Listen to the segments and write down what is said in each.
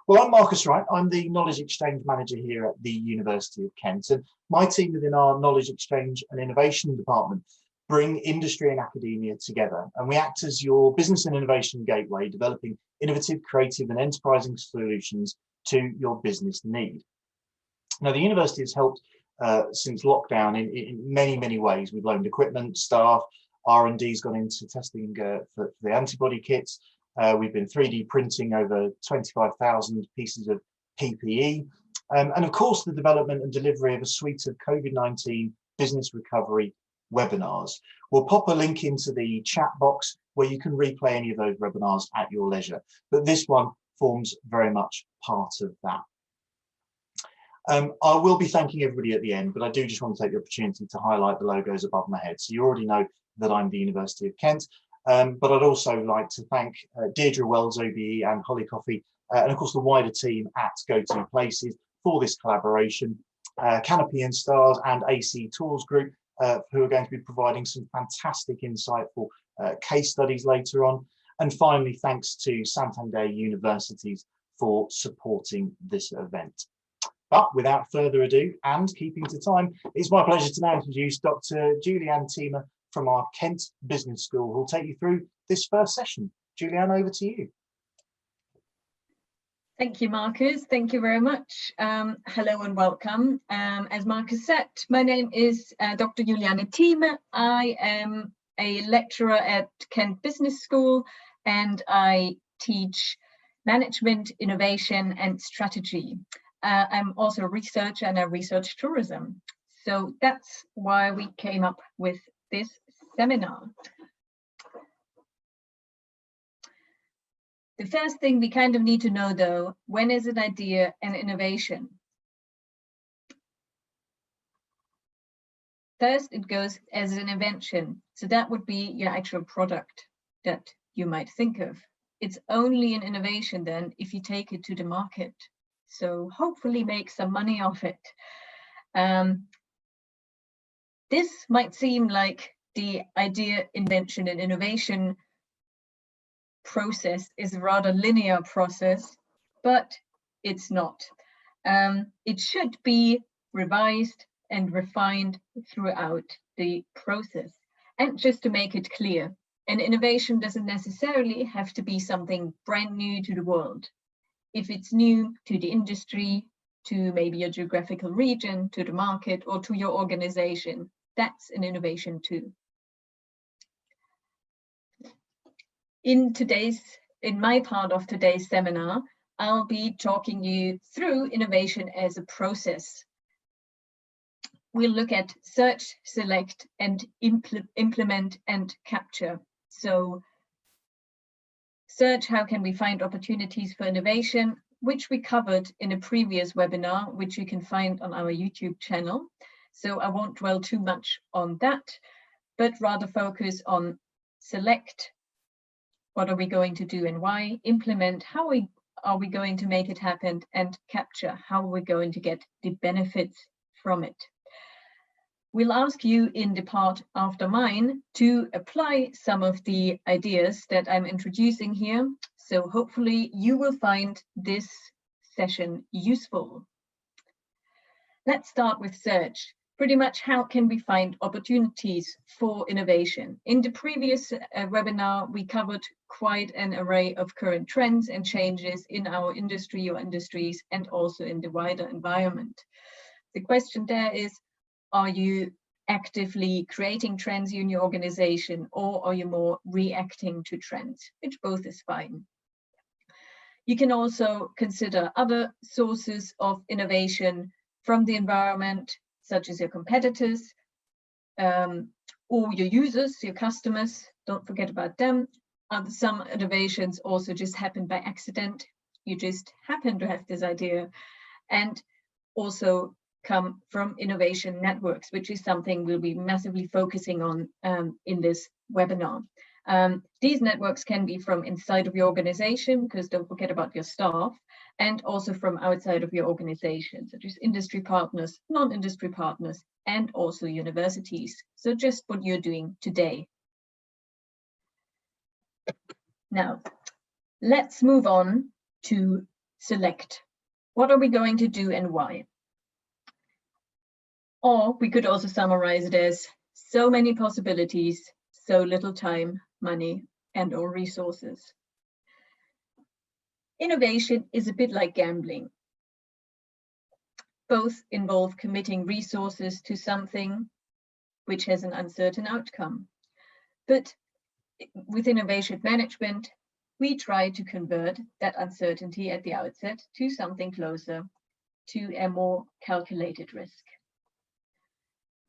Well, I'm Marcus Wright. I'm the Knowledge Exchange Manager here at the University of Kent. And my team within our Knowledge Exchange and Innovation Department bring industry and academia together. And we act as your business and innovation gateway, developing innovative, creative and enterprising solutions to your business need. Now, the university has helped since lockdown in many, many ways. We've loaned equipment, staff, R&D's gone into testing for the antibody kits. We've been 3D printing over 25,000 pieces of PPE. And of course, the development and delivery of a suite of COVID-19 business recovery webinars. We'll pop a link into the chat box where you can replay any of those webinars at your leisure. But this one forms very much part of that. I will be thanking everybody at the end, but I do just want to take the opportunity to highlight the logos above my head. So you already know that I'm the University of Kent. But I'd also like to thank Deirdre Wells, OBE, and Holly Coffey, and of course the wider team at GoToPlaces for this collaboration, Canopy and Stars and AC Tools Group, who are going to be providing some fantastic, insightful case studies later on. And finally, thanks to Santander Universities for supporting this event. But without further ado, and keeping to time, it's my pleasure to now introduce Dr. Julianne Thiemer from our Kent Business School, who'll take you through this first session. Julianne, over to you. Thank you, Marcus. Thank you very much. Hello and welcome. As Marcus said, my name is Dr. Julianne Thiemer. I am a lecturer at Kent Business School, and I teach management, innovation, and strategy. I'm also a researcher and I research tourism. So that's why we came up with this seminar. The first thing we kind of need to know though, when is an idea an innovation? First, it goes as an invention. So that would be your actual product that you might think of. It's only an innovation then if you take it to the market. So hopefully make some money off it. This might seem like the idea, invention and innovation process is a rather linear process, but it's not. It should be revised and refined throughout the process. And just to make it clear, an innovation doesn't necessarily have to be something brand new to the world. If it's new to the industry, to maybe your geographical region, to the market, or to your organization, that's an innovation too. In my part of today's seminar, I'll be talking you through innovation as a process. We'll look at search, select, and implement and capture. So search, how can we find opportunities for innovation, which we covered in a previous webinar, which you can find on our YouTube channel. So I won't dwell too much on that, but rather focus on select, what are we going to do and why, implement, how are we going to make it happen, and capture, how are we going to get the benefits from it. We'll ask you in the part after mine to apply some of the ideas that I'm introducing here. So hopefully you will find this session useful. Let's start with search. Pretty much how can we find opportunities for innovation? In the previous webinar, we covered quite an array of current trends and changes in our industry or industries and also in the wider environment. The question there is, are you actively creating trends in your organization, or are you more reacting to trends, which both is fine. You can also consider other sources of innovation from the environment, such as your competitors, or your users, your customers. Don't forget about them. Some innovations also just happen by accident. You just happen to have this idea, and also come from innovation networks, which is something we'll be massively focusing on in this webinar. These networks can be from inside of your organization, because don't forget about your staff, and also from outside of your organization, such as industry partners, non-industry partners, and also universities. So just what you're doing today. Now, let's move on to select. What are we going to do and why? Or we could also summarize it as so many possibilities, so little time, money, and/or resources. Innovation is a bit like gambling. Both involve committing resources to something which has an uncertain outcome. But with innovation management, we try to convert that uncertainty at the outset to something closer to a more calculated risk.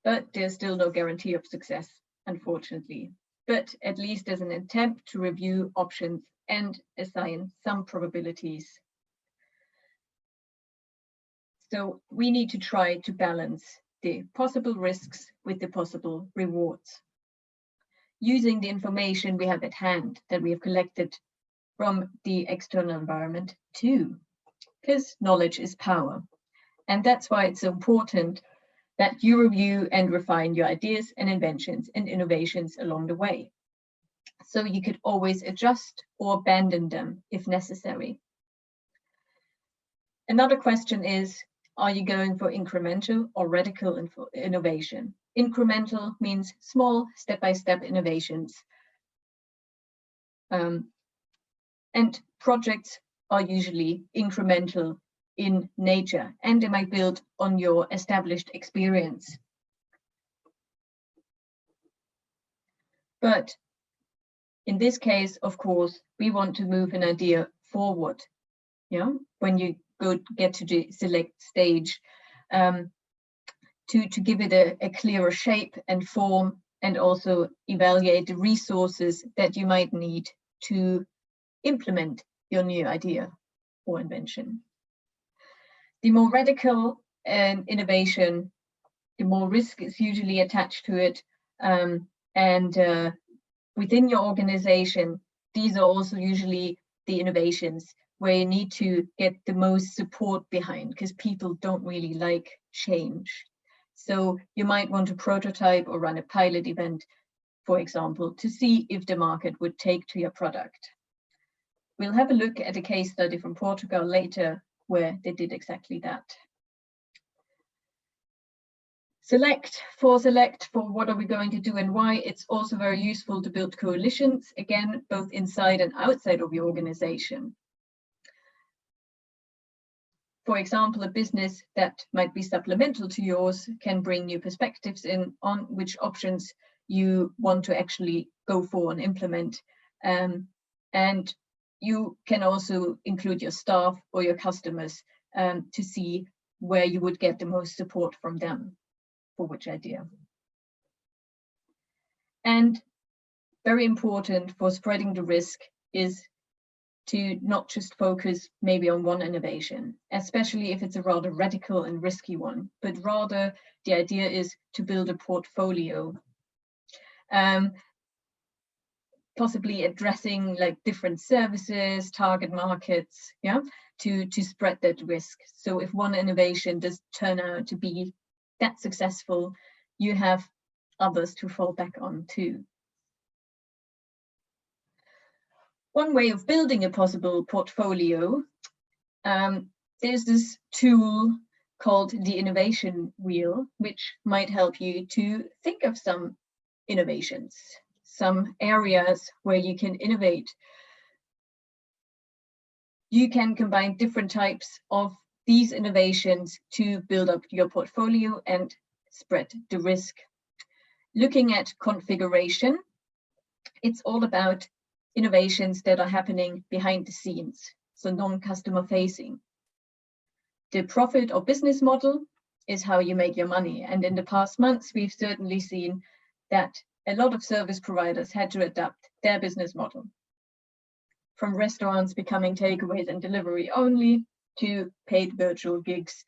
But there's still no guarantee of success, unfortunately. But at least there's an attempt to review options and assign some probabilities. So we need to try to balance the possible risks with the possible rewards, using the information we have at hand that we have collected from the external environment too, because knowledge is power. And that's why it's so important that you review and refine your ideas and inventions and innovations along the way. So you could always adjust or abandon them if necessary. Another question is, are you going for incremental or radical innovation? Incremental means small step-by-step innovations. And projects are usually incremental in nature, and they might build on your established experience. But in this case, of course, we want to move an idea forward. Yeah, when you get to the select stage, to give it a clearer shape and form, and also evaluate the resources that you might need to implement your new idea or invention. The more radical an innovation, the more risk is usually attached to it. And within your organization, these are also usually the innovations where you need to get the most support behind, because people don't really like change. So you might want to prototype or run a pilot event, for example, to see if the market would take to your product. We'll have a look at a case study from Portugal later where they did exactly that. Select for what are we going to do and why. It's also very useful to build coalitions, again, both inside and outside of your organization. For example, a business that might be supplemental to yours can bring new perspectives in on which options you want to actually go for and implement. And you can also include your staff or your customers to see where you would get the most support from them for which idea. And very important for spreading the risk is to not just focus maybe on one innovation, especially if it's a rather radical and risky one, but rather the idea is to build a portfolio, possibly addressing like different services, target markets, yeah, to spread that risk. So if one innovation does turn out to be that successful, you have others to fall back on too. One way of building a possible portfolio, there's this tool called the innovation wheel, which might help you to think of some innovations, some areas where you can innovate. You can combine different types of these innovations to build up your portfolio and spread the risk. Looking at configuration, it's all about innovations that are happening behind the scenes, so non-customer facing. The profit or business model is how you make your money. And in the past months, we've certainly seen that a lot of service providers had to adapt their business model, from restaurants becoming takeaways and delivery only to paid virtual gigs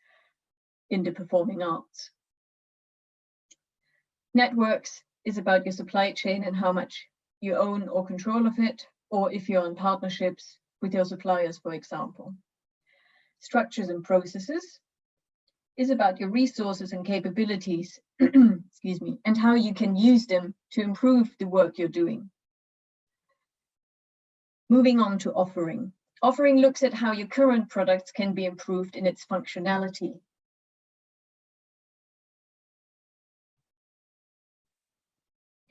in the performing arts. Networks is about your supply chain and how much you own or control of it, or if you're in partnerships with your suppliers, for example. Structures and processes is about your resources and capabilities, excuse me, and how you can use them to improve the work you're doing. Moving on to offering. Offering looks at how your current products can be improved in its functionality.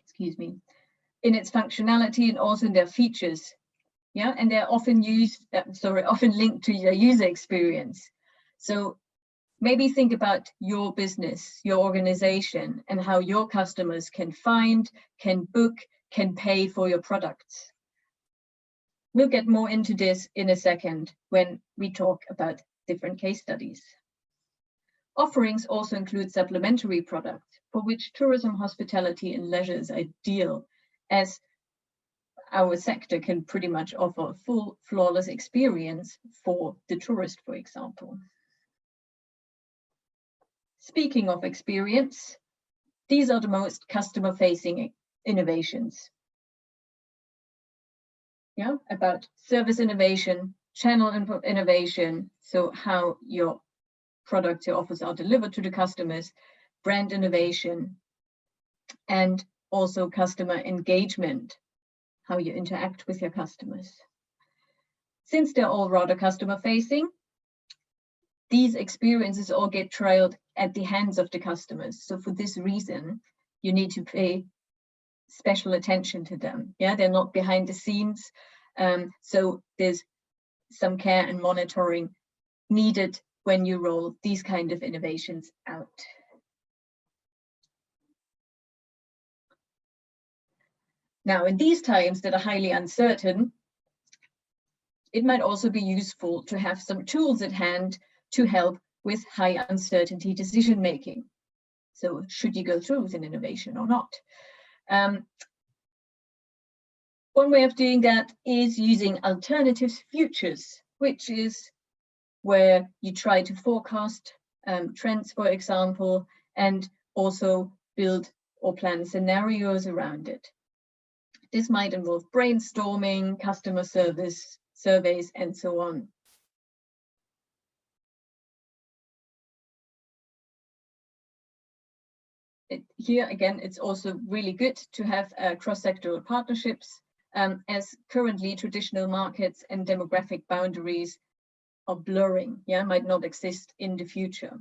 Excuse me. In its functionality and also in their features. Yeah, and they're often often linked to your user experience. So maybe think about your business, your organization, and how your customers can find, can book, can pay for your products. We'll get more into this in a second when we talk about different case studies. Offerings also include supplementary products for which tourism, hospitality, and leisure is ideal, as our sector can pretty much offer a full, flawless experience for the tourist, for example. Speaking of experience, these are the most customer-facing innovations. Yeah, about service innovation, channel innovation, so how your products, your offers are delivered to the customers, brand innovation, and also customer engagement, how you interact with your customers. Since they're all rather customer-facing, these experiences all get trialed at the hands of the customers. So for this reason, you need to pay special attention to them. Yeah, they're not behind the scenes. So there's some care and monitoring needed when you roll these kind of innovations out. Now, in these times that are highly uncertain, it might also be useful to have some tools at hand to help with high uncertainty decision making. So should you go through with an innovation or not? One way of doing that is using alternative futures, which is where you try to forecast trends, for example, and also build or plan scenarios around it. This might involve brainstorming, customer service, surveys, and so on. Here again, it's also really good to have cross-sectoral partnerships, as currently traditional markets and demographic boundaries are blurring, yeah, might not exist in the future.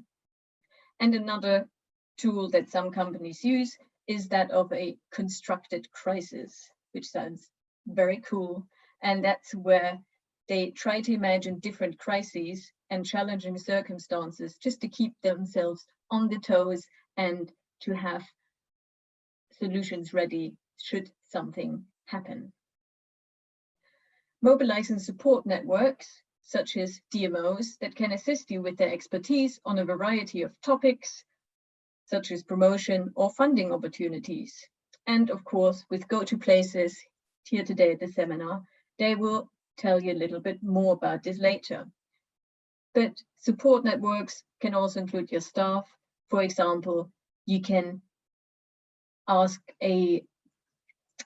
And another tool that some companies use is that of a constructed crisis, which sounds very cool. And that's where they try to imagine different crises and challenging circumstances just to keep themselves on the toes and to have solutions ready should something happen. Mobilizing support networks, such as DMOs, that can assist you with their expertise on a variety of topics, such as promotion or funding opportunities. And of course, with GoToPlaces here today at the seminar, they will tell you a little bit more about this later. But support networks can also include your staff. For example, you can ask an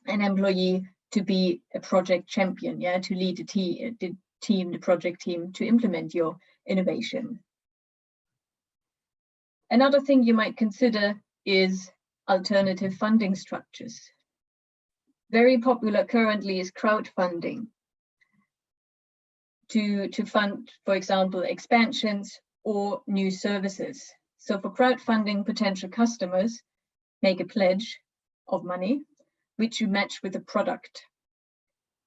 employee to be a project champion, yeah, to lead the project team to implement your innovation. Another thing you might consider is alternative funding structures. Very popular currently is crowdfunding to fund, for example, expansions or new services. So for crowdfunding, potential customers make a pledge of money, which you match with a product.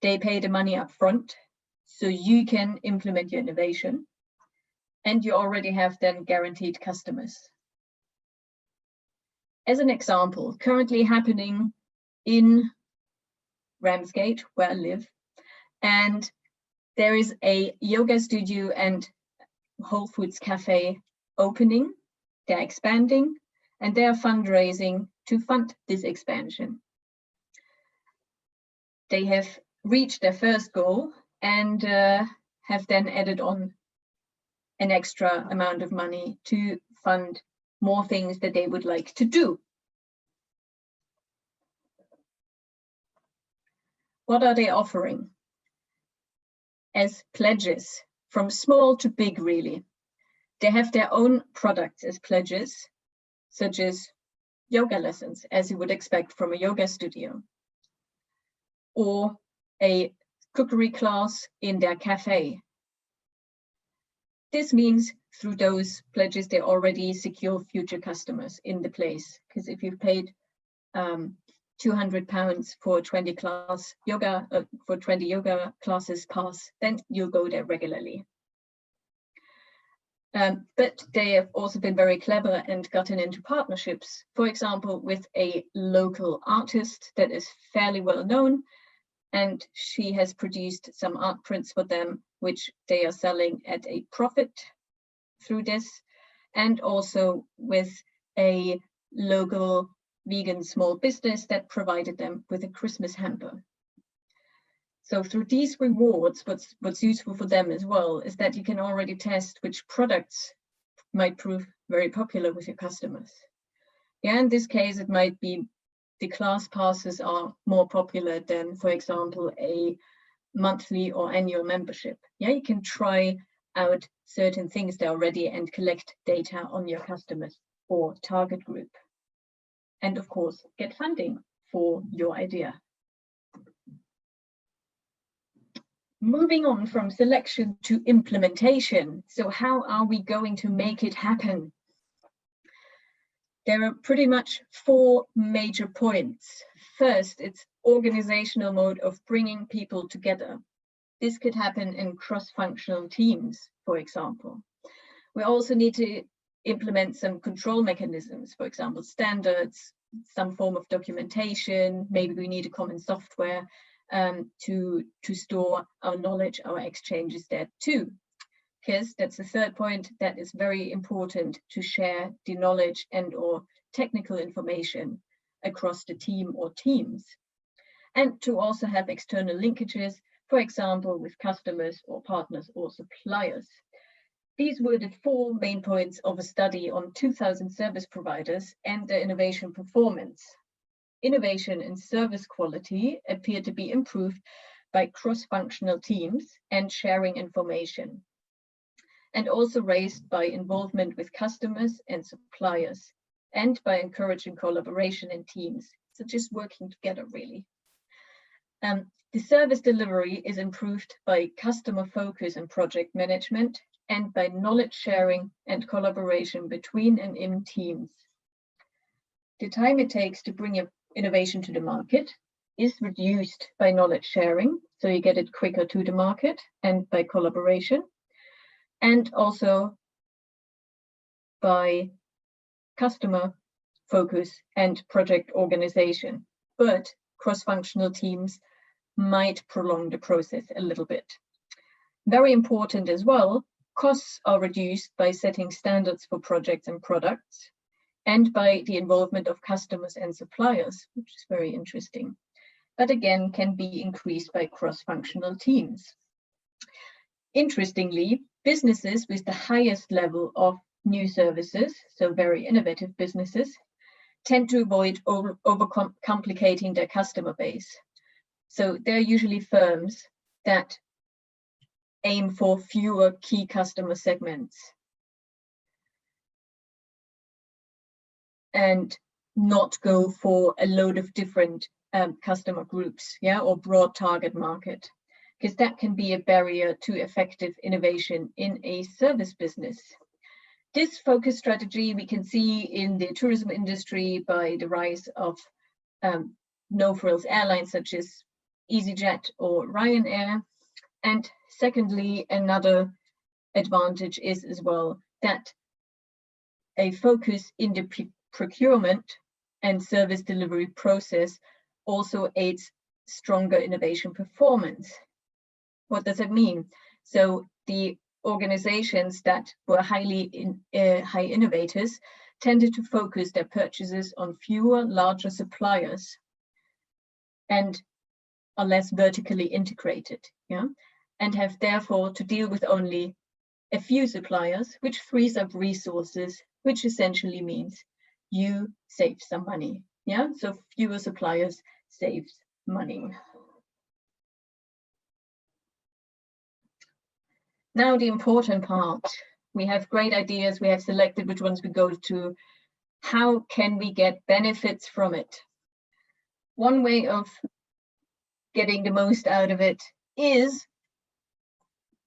They pay the money up front, so you can implement your innovation, and you already have then guaranteed customers. As an example, currently happening in Ramsgate, where I live, and there is a yoga studio and Whole Foods cafe opening. They're expanding, and they're fundraising to fund this expansion. They have reached their first goal and have then added on an extra amount of money to fund more things that they would like to do. What are they offering as pledges, from small to big, really? They have their own products as pledges, such as yoga lessons, as you would expect from a yoga studio, or a cookery class in their cafe. This means through those pledges, they already secure future customers in the place. Because if you've paid £200 for 20 yoga classes pass, then you'll go there regularly. But they have also been very clever and gotten into partnerships, for example, with a local artist that is fairly well known, and she has produced some art prints for them, which they are selling at a profit through this, and also with a local vegan small business that provided them with a Christmas hamper. So through these rewards, what's useful for them as well is that you can already test which products might prove very popular with your customers. Yeah, in this case, it might be the class passes are more popular than, for example, a monthly or annual membership. Yeah, you can try out certain things there already and collect data on your customers or target group. And of course, get funding for your idea. Moving on from selection to implementation. So how are we going to make it happen? There are pretty much 4 major points. First, it's organizational mode of bringing people together. This could happen in cross-functional teams, for example. We also need to implement some control mechanisms, for example, standards, some form of documentation. Maybe we need a common software to store our knowledge, our exchanges there too. Because that's the third point, that is very important to share the knowledge and or technical information across the team or teams. And to also have external linkages, for example, with customers or partners or suppliers. These were the 4 main points of a study on 2,000 service providers and their innovation performance. Innovation and service quality appear to be improved by cross-functional teams and sharing information, and also raised by involvement with customers and suppliers, and by encouraging collaboration in teams, so just working together really. The service delivery is improved by customer focus and project management, and by knowledge sharing and collaboration between and in teams. The time it takes to bring your innovation to the market is reduced by knowledge sharing, so you get it quicker to the market, and by collaboration, and also by customer focus and project organization. But cross-functional teams might prolong the process a little bit. Very important as well, costs are reduced by setting standards for projects and products, and by the involvement of customers and suppliers, which is very interesting, but again can be increased by cross-functional teams. Interestingly, businesses with the highest level of new services, so very innovative businesses, tend to avoid overcomplicating their customer base. So they're usually firms that aim for fewer key customer segments and not go for a load of different customer groups, yeah, or broad target market, because that can be a barrier to effective innovation in a service business. This focus strategy we can see in the tourism industry by the rise of no-frills airlines such as EasyJet or Ryanair. And secondly, another advantage is as well that a focus in the procurement and service delivery process also aids stronger innovation performance. What does it mean? So the organizations that were high innovators tended to focus their purchases on fewer, larger suppliers and are less vertically integrated, yeah, and have therefore to deal with only a few suppliers, which frees up resources, which essentially means you save some money, yeah, so fewer suppliers saves money. Now the important part, we have great ideas, we have selected which ones we go to. How can we get benefits from it? One way of getting the most out of it is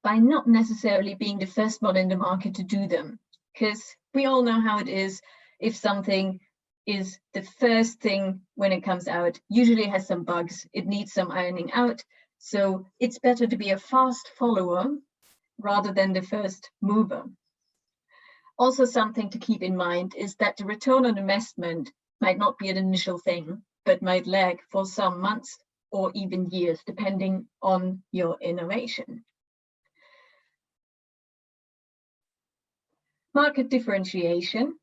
by not necessarily being the first one in the market to do them, because we all know how it is. If something is the first thing when it comes out, usually has some bugs, it needs some ironing out. So it's better to be a fast follower rather than the first mover. Also, something to keep in mind is that the return on investment might not be an initial thing, but might lag for some months or even years, depending on your innovation. Market differentiation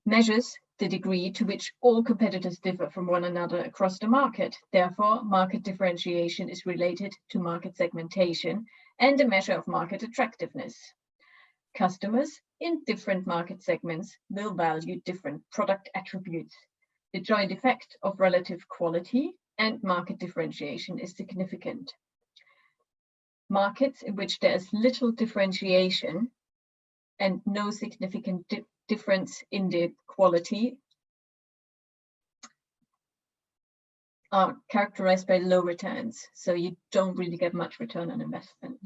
measures the degree to which all competitors differ from one another across the market. Therefore, market differentiation is related to market segmentation and a measure of market attractiveness. Customers in different market segments will value different product attributes. The joint effect of relative quality and market differentiation is significant. Markets in which there is little differentiation and no significant difference in the quality are characterized by low returns. So you don't really get much return on investment.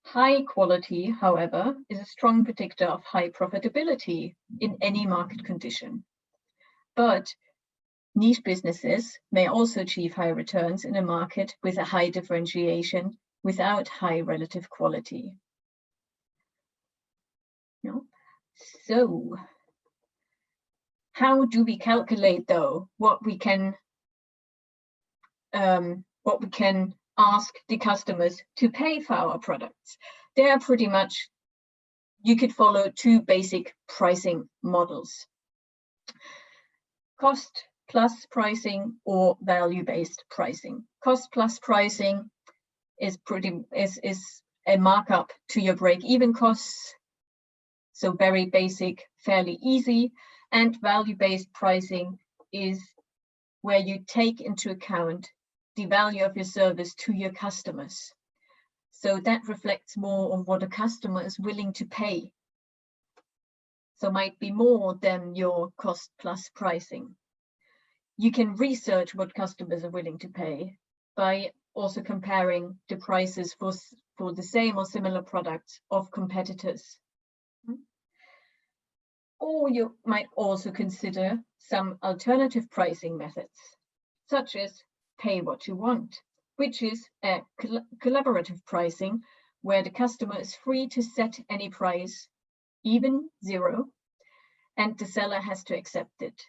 High quality, however, is a strong predictor of high profitability in any market condition. But niche businesses may also achieve high returns in a market with a high differentiation without high relative quality. So how do we calculate, though, what we can ask the customers to pay for our products? They are pretty much, you could follow two basic pricing models: cost plus pricing or value-based pricing. Cost plus pricing is a markup to your break-even costs. So very basic, fairly easy. And value-based pricing is where you take into account the value of your service to your customers. So that reflects more on what a customer is willing to pay. So might be more than your cost plus pricing. You can research what customers are willing to pay by also comparing the prices for the same or similar products of competitors. Or you might also consider some alternative pricing methods, such as pay what you want, which is a collaborative pricing where the customer is free to set any price, even zero, and the seller has to accept it.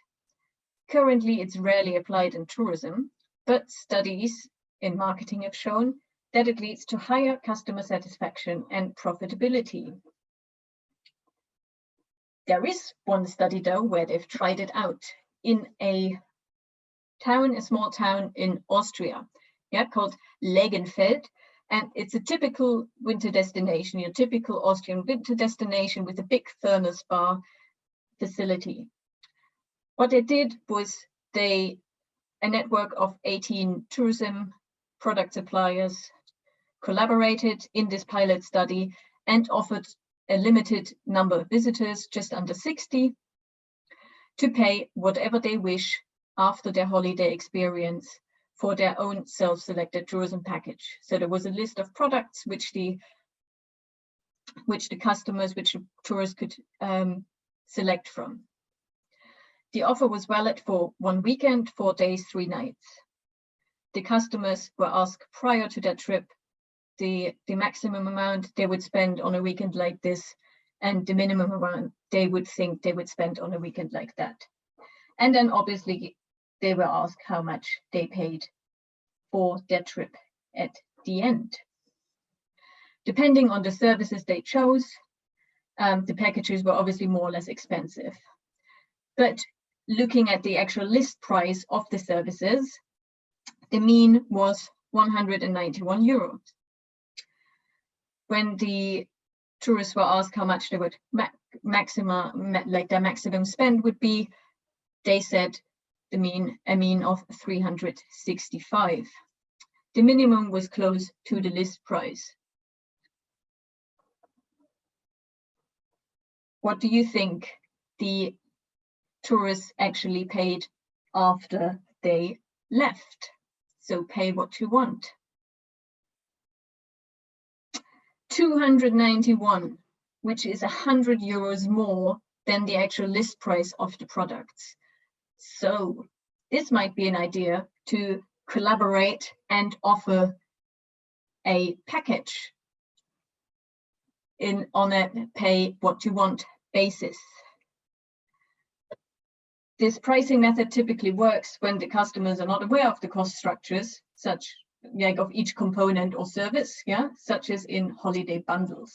Currently, it's rarely applied in tourism, but studies in marketing have shown that it leads to higher customer satisfaction and profitability. There is one study, though, where they've tried it out in a small town in Austria, called Legenfeld. And it's a typical winter destination, your typical Austrian winter destination with a big thermos bar facility. What they did was a network of 18 tourism product suppliers collaborated in this pilot study and offered a limited number of visitors, just under 60, to pay whatever they wish after their holiday experience for their own self-selected tourism package. So there was a list of products which the tourists could select from. The offer was valid for 1 weekend, 4 days, 3 nights. The customers were asked prior to their trip the maximum amount they would spend on a weekend like this and the minimum amount they would think they would spend on a weekend like that. And then obviously they were asked how much they paid for their trip at the end. Depending on the services they chose, the packages were obviously more or less expensive. But looking at the actual list price of the services, the mean was 191 euros. When the tourists were asked how much they would their maximum spend would be, they said a mean of 365. The minimum was close to the list price. What do you think the tourists actually paid after they left? so pay what you want. 291, which is 100 euros more than the actual list price of the products. So this might be an idea to collaborate and offer a package on a pay what you want basis. This pricing method typically works when the customers are not aware of the cost structures, such like of each component or service, such as in holiday bundles.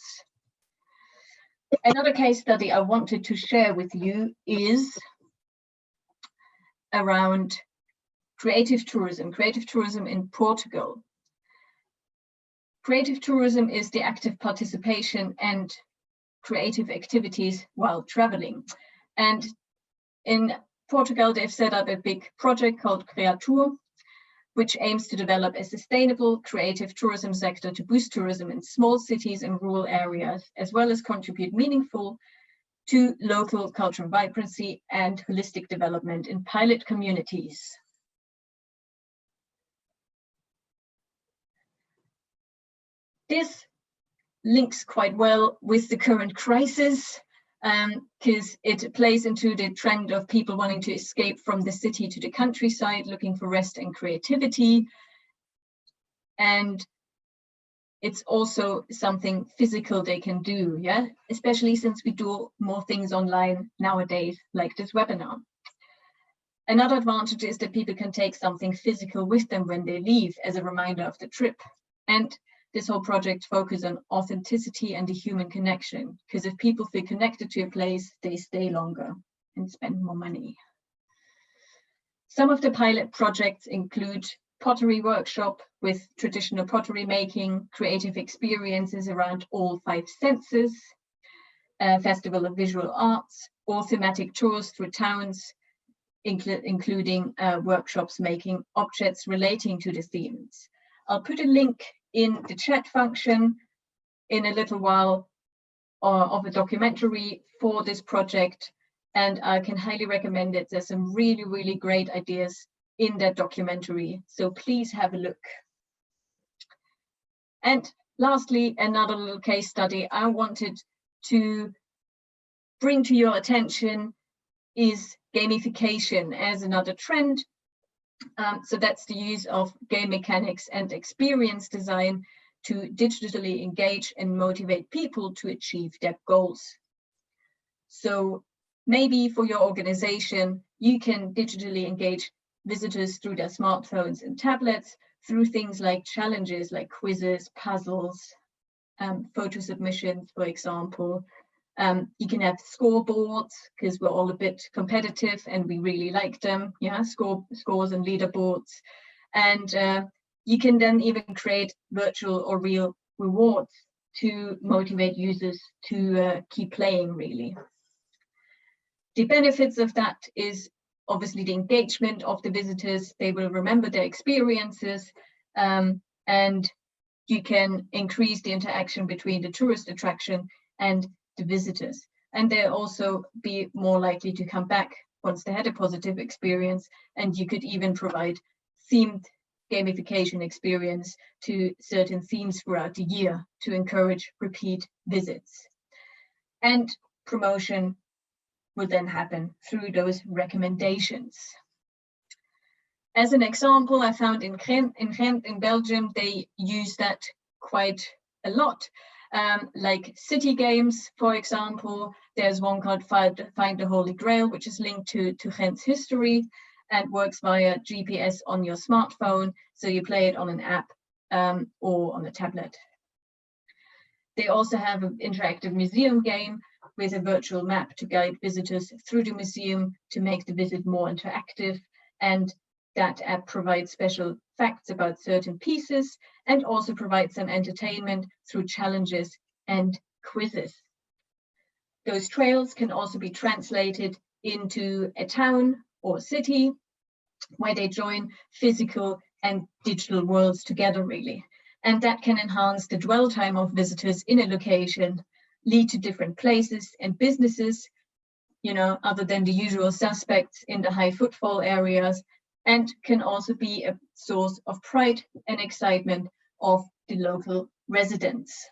Another case study I wanted to share with you is around creative tourism in Portugal. Creative tourism is the active participation and creative activities while traveling. And in Portugal, they've set up a big project called Creatur, which aims to develop a sustainable creative tourism sector to boost tourism in small cities and rural areas, as well as contribute meaningful to local cultural vibrancy and holistic development in pilot communities. This links quite well with the current crisis, because it plays into the trend of people wanting to escape from the city to the countryside, looking for rest and creativity. And it's also something physical they can do, especially since we do more things online nowadays, like this webinar. Another advantage is that people can take something physical with them when they leave as a reminder of the trip. And this whole project focuses on authenticity and the human connection, because if people feel connected to a place, they stay longer and spend more money. Some of the pilot projects include pottery workshop with traditional pottery making, creative experiences around all 5 senses, a festival of visual arts, or thematic tours through towns, including workshops making objects relating to the themes. I'll put a link in the chat function in a little while of a documentary for this project, and I can highly recommend it. There's some really, really great ideas in that documentary, so please have a look. And lastly, another little case study I wanted to bring to your attention is gamification as another trend. So that's the use of game mechanics and experience design to digitally engage and motivate people to achieve their goals. So maybe for your organization, you can digitally engage visitors through their smartphones and tablets through things like challenges, like quizzes, puzzles, photo submissions, for example. You can have scoreboards, because we're all a bit competitive and we really like them, scores and leaderboards. And you can then even create virtual or real rewards to motivate users to keep playing, really. The benefits of that is obviously the engagement of the visitors. They will remember their experiences, and you can increase the interaction between the tourist attraction and the visitors, and they'll also be more likely to come back once they had a positive experience. And you could even provide themed gamification experience to certain themes throughout the year to encourage repeat visits. And promotion will then happen through those recommendations. As an example, I found in Ghent in Belgium, they use that quite a lot. Like city games, for example. There's one called Find the Holy Grail, which is linked to Ghent's history and works via GPS on your smartphone. So you play it on an app or on a tablet. They also have an interactive museum game with a virtual map to guide visitors through the museum to make the visit more interactive. And that app provides special facts about certain pieces and also provides some entertainment through challenges and quizzes. Those trails can also be translated into a town or city where they join physical and digital worlds together, really. And that can enhance the dwell time of visitors in a location, lead to different places and businesses, other than the usual suspects in the high footfall areas, and can also be a source of pride and excitement of the local residents.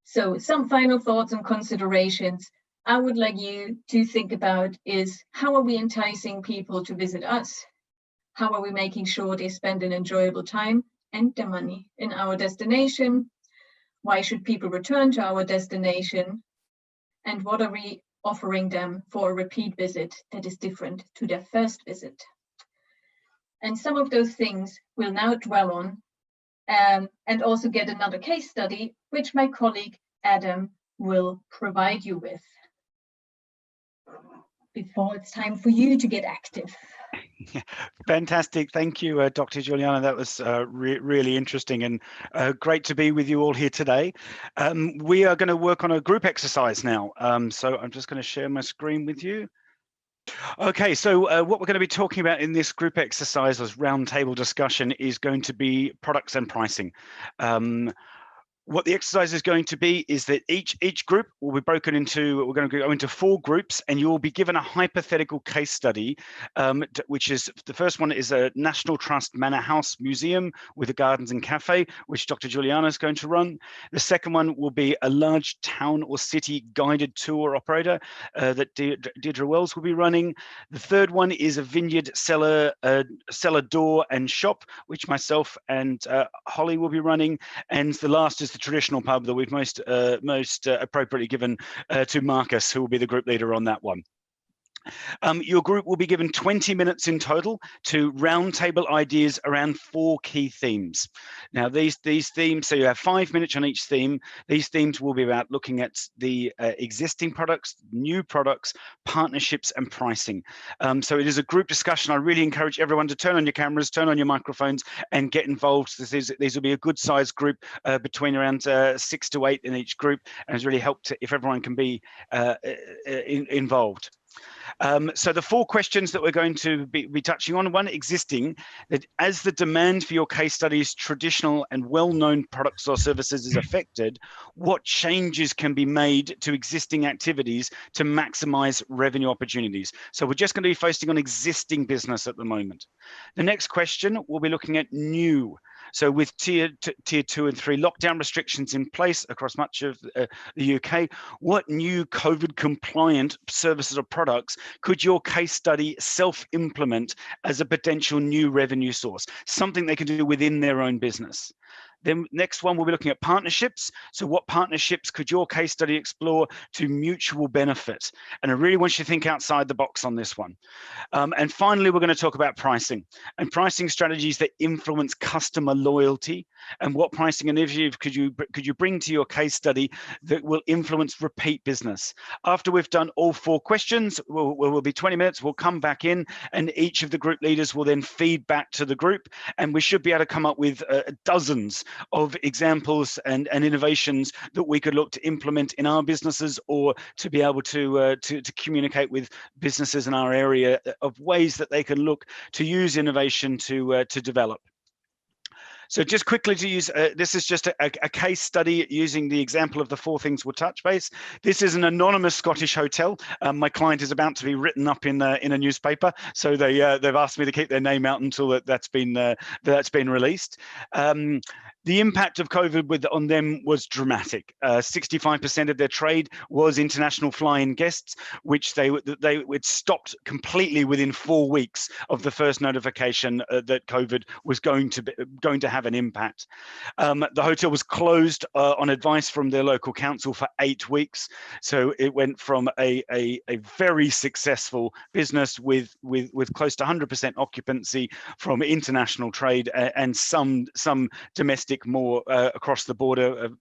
So some final thoughts and considerations I would like you to think about is, how are we enticing people to visit us? How are we making sure they spend an enjoyable time and their money in our destination? Why should people return to our destination? And what are we offering them for a repeat visit that is different to their first visit? And some of those things we'll now dwell on, and also get another case study, which my colleague Adam will provide you with before it's time for you to get active. Fantastic. Thank you, Dr. Juliana. That was really interesting, and great to be with you all here today. We are going to work on a group exercise now. So I'm just going to share my screen with you. Okay, so what we're going to be talking about in this group exercise as roundtable discussion is going to be products and pricing. What the exercise is going to be is that each group will be broken into, we're going to go into 4 groups, and you will be given a hypothetical case study, which is, the first one is a National Trust Manor House Museum with a gardens and cafe, which Dr. Juliana is going to run. The second one will be a large town or city guided tour operator that Deirdre Wells will be running. The third one is a vineyard cellar door and shop, which myself and Holly will be running. And the last is the traditional pub that we've most appropriately given to Marcus, who will be the group leader on that one. Your group will be given 20 minutes in total to roundtable ideas around 4 key themes. Now, these themes, so you have 5 minutes on each theme. These themes will be about looking at the existing products, new products, partnerships, and pricing. So it is a group discussion. I really encourage everyone to turn on your cameras, turn on your microphones, and get involved. These will be a good sized group, between around 6 to 8 in each group, and it's really helped if everyone can be involved. So the 4 questions that we're going to be touching on: one, existing, that as the demand for your case studies, traditional and well-known products or services is affected, what changes can be made to existing activities to maximize revenue opportunities? So we're just going to be focusing on existing business at the moment. The next question, we'll be looking at new. So with tier 2 and 3 lockdown restrictions in place across much of the UK, what new COVID compliant services or products could your case study self-implement as a potential new revenue source, something they can do within their own business? Then next one, we'll be looking at partnerships. So what partnerships could your case study explore to mutual benefit? And I really want you to think outside the box on this one. And finally, we're going to talk about pricing and pricing strategies that influence customer loyalty, and what pricing initiative could you bring to your case study that will influence repeat business. After we've done all 4 questions, we'll be 20 minutes, we'll come back in, and each of the group leaders will then feed back to the group, and we should be able to come up with dozens of examples and innovations that we could look to implement in our businesses, or to be able to communicate with businesses in our area of ways that they can look to use innovation to develop. So just quickly to use, this is just a case study using the example of the 4 things we'll touch base. This is an anonymous Scottish hotel. My client is about to be written up in a newspaper, so they've asked me to keep their name out until that's been released. The impact of COVID on them was dramatic. 65% of their trade was international fly-in guests, which they stopped completely within 4 weeks of the first notification that COVID was going to have an impact. The hotel was closed on advice from their local council for 8 weeks. So it went from a very successful business with close to 100% occupancy from international trade and some domestic more across the border of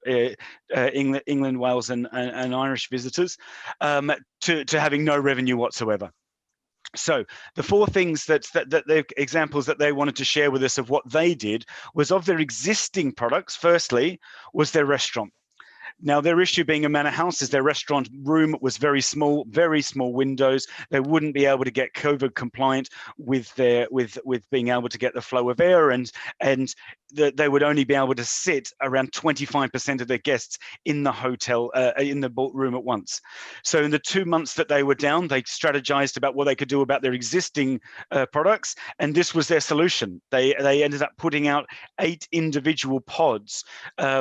England, Wales, and Irish visitors, to having no revenue whatsoever. So the 4 things that the examples that they wanted to share with us of what they did was, of their existing products, firstly, was their restaurant. Now, their issue being a manor house is their restaurant room was very small windows. They wouldn't be able to get COVID compliant with being able to get the flow of air, and they would only be able to sit around 25% of their guests in the hotel, in the room at once. So in the 2 months that they were down, they strategized about what they could do about their existing products, and this was their solution. They ended up putting out 8 individual pods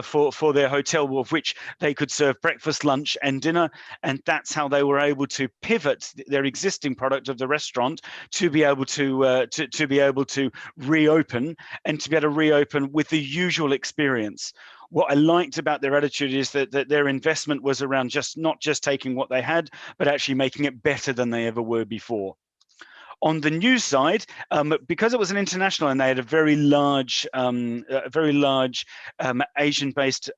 for their hotel, of which they could serve breakfast, lunch, and dinner, and that's how they were able to pivot their existing product of the restaurant to be able to reopen, and to be able to reopen with the usual experience. What I liked about their attitude is that their investment was around not just taking what they had, but actually making it better than they ever were before. On the news side, because it was an international and they had a very large Asian-based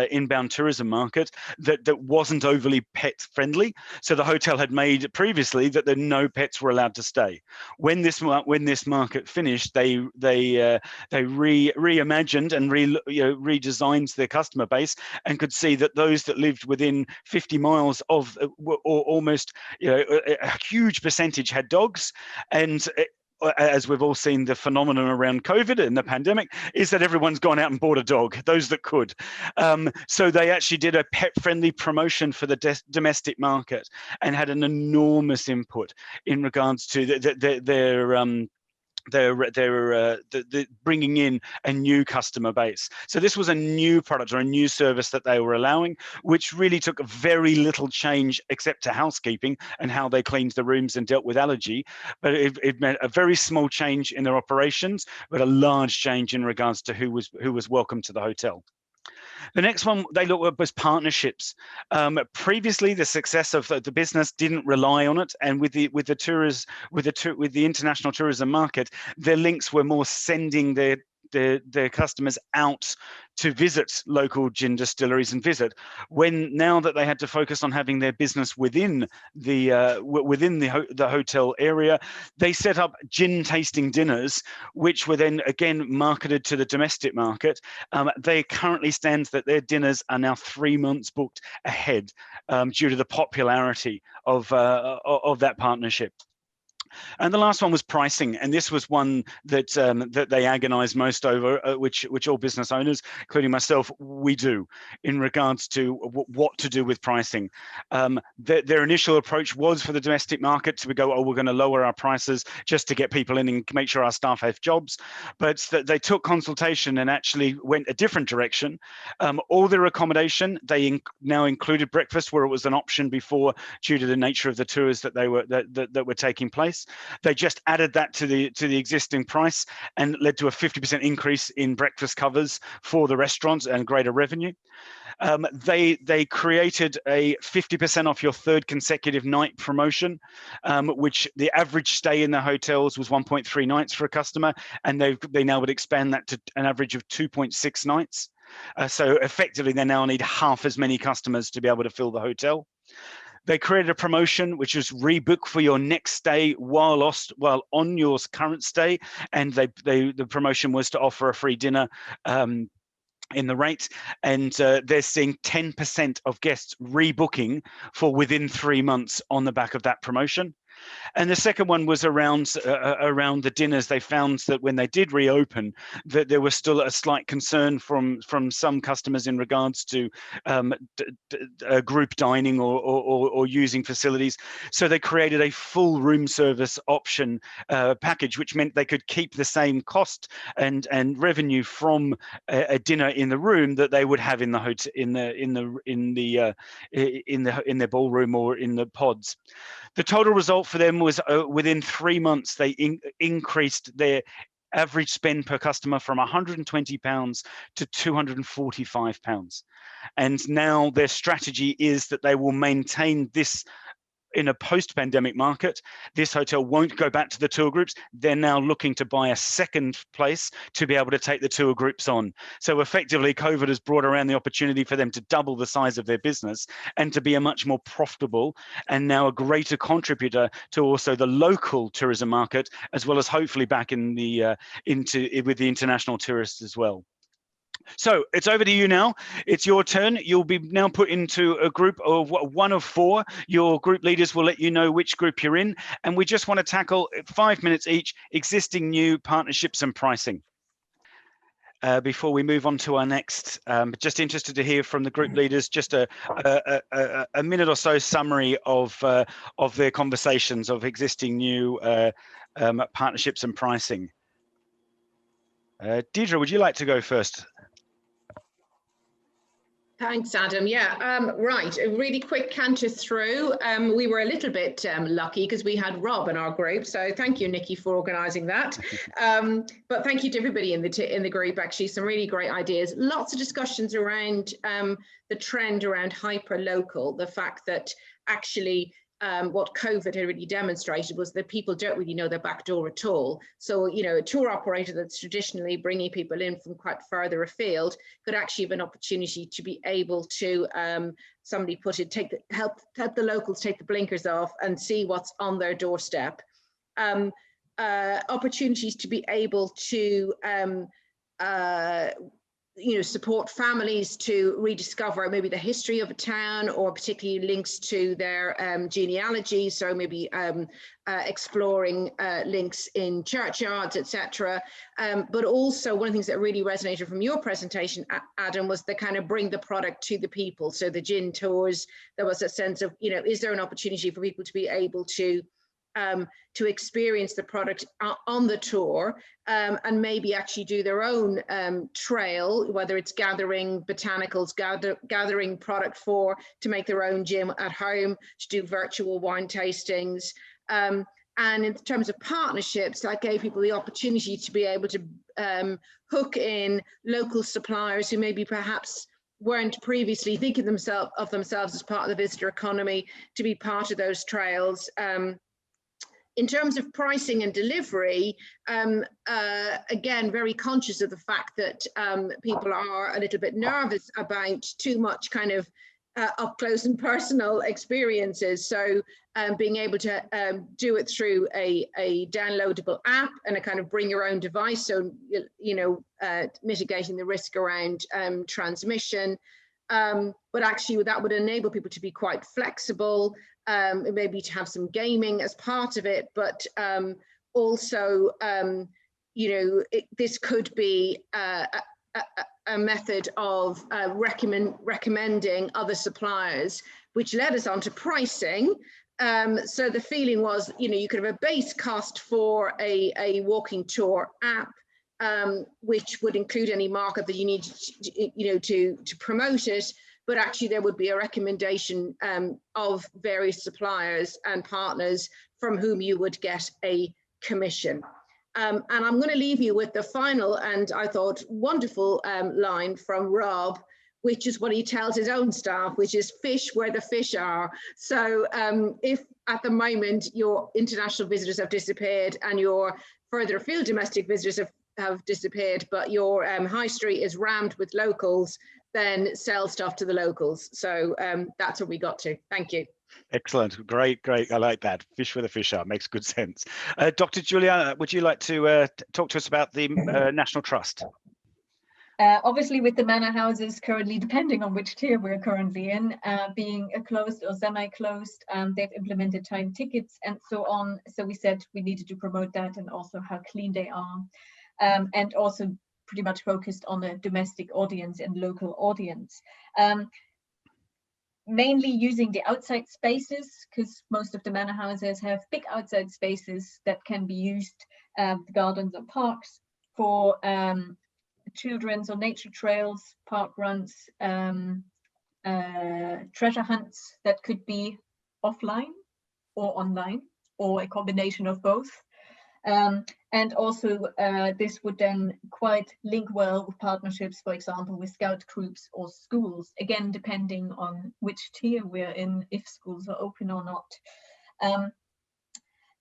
inbound tourism market that wasn't overly pet friendly. So the hotel had made previously that no pets were allowed to stay. When this market finished, they reimagined and redesigned their customer base, and could see that those that lived within 50 miles of, or almost a huge percentage had dogs. And as we've all seen, the phenomenon around COVID and the pandemic is that everyone's gone out and bought a dog, those that could. So they actually did a pet-friendly promotion for the domestic market, and had an enormous input in regards to they're bringing in a new customer base. So this was a new product or a new service that they were allowing, which really took very little change except to housekeeping and how they cleaned the rooms and dealt with allergy. But it meant a very small change in their operations, but a large change in regards to who was welcome to the hotel. The next one they looked at was partnerships. Previously, the success of the business didn't rely on it, and with the international tourism market, their links were more sending their customers out to visit local gin distilleries and visit. Now that they had to focus on having their business within the hotel area, they set up gin tasting dinners, which were then again marketed to the domestic market. They currently stand that their dinners are now 3 months booked ahead, due to the popularity of that partnership. And the last one was pricing, and this was one that they agonized most over, which all business owners, including myself, we do, in regards to what to do with pricing. Their initial approach was for the domestic market to go, oh, we're going to lower our prices just to get people in and make sure our staff have jobs. But they took consultation and actually went a different direction. All their accommodation, they now included breakfast, where it was an option before due to the nature of the tours that were taking place. They just added that to the existing price, and led to a 50% increase in breakfast covers for the restaurants and greater revenue. They created a 50% off your 3rd consecutive night promotion, which the average stay in the hotels was 1.3 nights for a customer, and they now would expand that to an average of 2.6 nights. So effectively, they now need half as many customers to be able to fill the hotel. They created a promotion which was rebook for your next stay while on your current stay, and the promotion was to offer a free dinner in the rate, and they're seeing 10% of guests rebooking for within 3 months on the back of that promotion. And the second one was around the dinners. They found that when they did reopen, that there was still a slight concern from some customers in regards to group dining or using facilities. So they created a full room service option package, which meant they could keep the same cost and revenue from a dinner in the room that they would have in the hotel, in their ballroom or in the pods. The total result for them was within 3 months, they increased their average spend per customer from £120 to £245. And now their strategy is that they will maintain this in a post-pandemic market. This hotel won't go back to the tour groups. They're now looking to buy a second place to be able to take the tour groups on. So effectively, COVID has brought around the opportunity for them to double the size of their business and to be a much more profitable and now a greater contributor to also the local tourism market, as well as hopefully back in the with the international tourists as well. So it's over to you now. It's your turn. You'll be now put into a group of one of 4. Your group leaders will let you know which group you're in. And we just want to tackle 5 minutes each, existing, new, partnerships and pricing. Before we move on to our next, just interested to hear from the group leaders, just a minute or so summary of their conversations of existing, new partnerships and pricing. Deirdre, would you like to go first? Thanks, Adam. Yeah, right. A really quick canter through. We were a little bit lucky because we had Rob in our group. So thank you, Nikki, for organising that. But thank you to everybody in the group. Actually, some really great ideas. Lots of discussions around the trend around hyper-local. The fact that actually what COVID had really demonstrated was that people don't really know their back door at all. So, you know, a tour operator that's traditionally bringing people in from quite further afield could actually have an opportunity to be able to, somebody put it, help the locals take the blinkers off and see what's on their doorstep. Opportunities to be able to you know, support families to rediscover maybe the history of a town, or particularly links to their genealogy. So maybe exploring links in churchyards, etc. But also one of the things that really resonated from your presentation, Adam, was the kind of bring the product to the people. So the gin tours, there was a sense of, you know, is there an opportunity for people to be able to experience the product on the tour, and maybe actually do their own trail, whether it's gathering botanicals, gathering product to make their own gin at home, to do virtual wine tastings. And in terms of partnerships, that gave people the opportunity to be able to hook in local suppliers who maybe perhaps weren't previously thinking of themselves as part of the visitor economy, to be part of those trails. In terms of pricing and delivery, again, very conscious of the fact that people are a little bit nervous about too much kind of up close and personal experiences. So being able to do it through a downloadable app and a kind of bring your own device. So, you know, mitigating the risk around transmission. But actually that would enable people to be quite flexible, maybe to have some gaming as part of it, but also, you know, this could be a method of recommending other suppliers, which led us on to pricing. So the feeling was, you know, you could have a base cost for a walking tour app, which would include any markup that you need to, you know, to promote it. But actually there would be a recommendation of various suppliers and partners from whom you would get a commission. And I'm going to leave you with the final, and I thought wonderful line from Rob, which is what he tells his own staff, which is fish where the fish are. So if at the moment your international visitors have disappeared and your further afield domestic visitors have disappeared, but your high street is rammed with locals, then sell stuff to the locals. So that's what we got to. Thank you. Excellent. Great, great. I like that. Fish where the fish are. Makes good sense. Dr. Juliana, would you like to talk to us about the National Trust? Obviously, with the manor houses currently, depending on which tier we're currently in, being closed or semi-closed, they've implemented time tickets and so on. So we said we needed to promote that, and also how clean they are. And also pretty much focused on a domestic audience and local audience. Mainly using the outside spaces, because most of the manor houses have big outside spaces that can be used, gardens or parks, for children's or nature trails, park runs, treasure hunts that could be offline or online, or a combination of both. And also this would then quite link well with partnerships, for example, with scout groups or schools, again, depending on which tier we're in, if schools are open or not.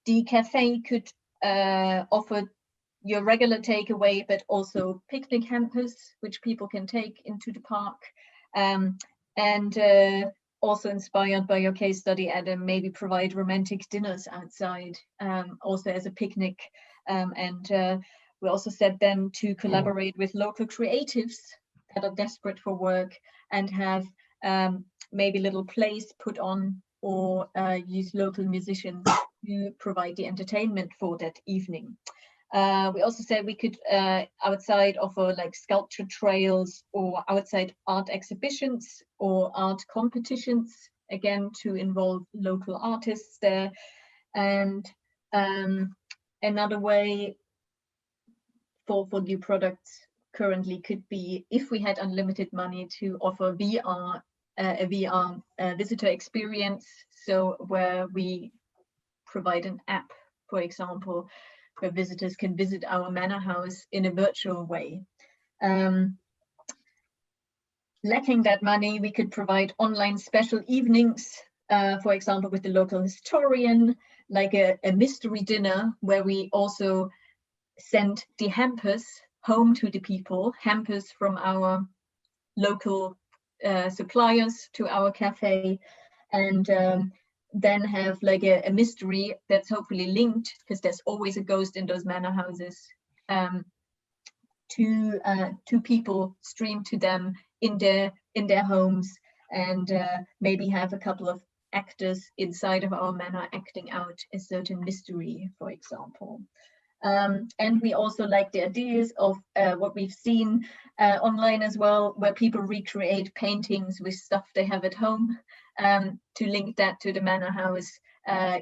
The cafe could offer your regular takeaway, but also picnic hampers, which people can take into the park. And also inspired by your case study, Adam, maybe provide romantic dinners outside, also as a picnic. And we also said then to collaborate with local creatives that are desperate for work and have maybe little plays put on, or use local musicians to provide the entertainment for that evening. We also said we could outside offer like sculpture trails or outside art exhibitions or art competitions, again to involve local artists there. And another way for new products currently could be, if we had unlimited money, to offer VR, a VR visitor experience. So where we provide an app, for example, where visitors can visit our manor house in a virtual way. Lacking that money, we could provide online special evenings, for example, with the local historian, like a mystery dinner where we also send the hampers home to the people, hampers from our local suppliers to our cafe, and then have like a mystery that's hopefully linked, because there's always a ghost in those manor houses, to people, streamed to them in their homes, and maybe have a couple of actors inside of our manor acting out a certain mystery, for example. And we also like the ideas of what we've seen online as well, where people recreate paintings with stuff they have at home, to link that to the manor house,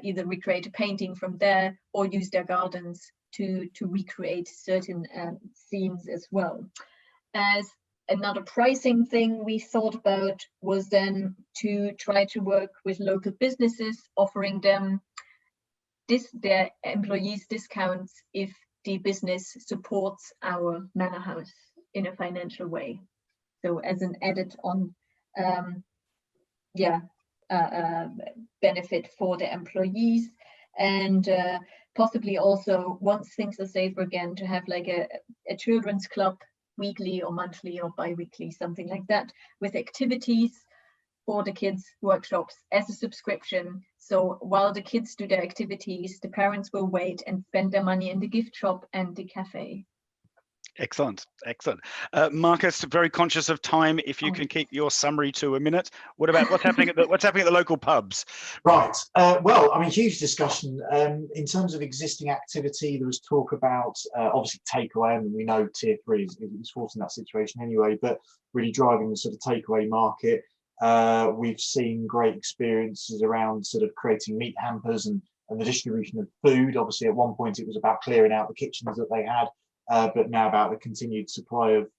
either recreate a painting from there or use their gardens to recreate certain scenes as well. As another pricing thing we thought about was then to try to work with local businesses, offering them their employees discounts if the business supports our manor house in a financial way. So as an added on benefit for the employees, and possibly also, once things are safer again, to have like a children's club, weekly or monthly or bi-weekly, something like that, with activities for the kids, workshops as a subscription. So while the kids do their activities, the parents will wait and spend their money in the gift shop and the cafe. Excellent, excellent. Marcus, very conscious of time. If you can keep your summary to a minute. What about what's happening at the local pubs? Right. Well, I mean, huge discussion in terms of existing activity. There was talk about obviously takeaway, and we know Tier 3 is forced in that situation anyway. But really driving the sort of takeaway market. We've seen great experiences around sort of creating meat hampers and the distribution of food. Obviously, at one point it was about clearing out the kitchens that they had. But now about the continued supply of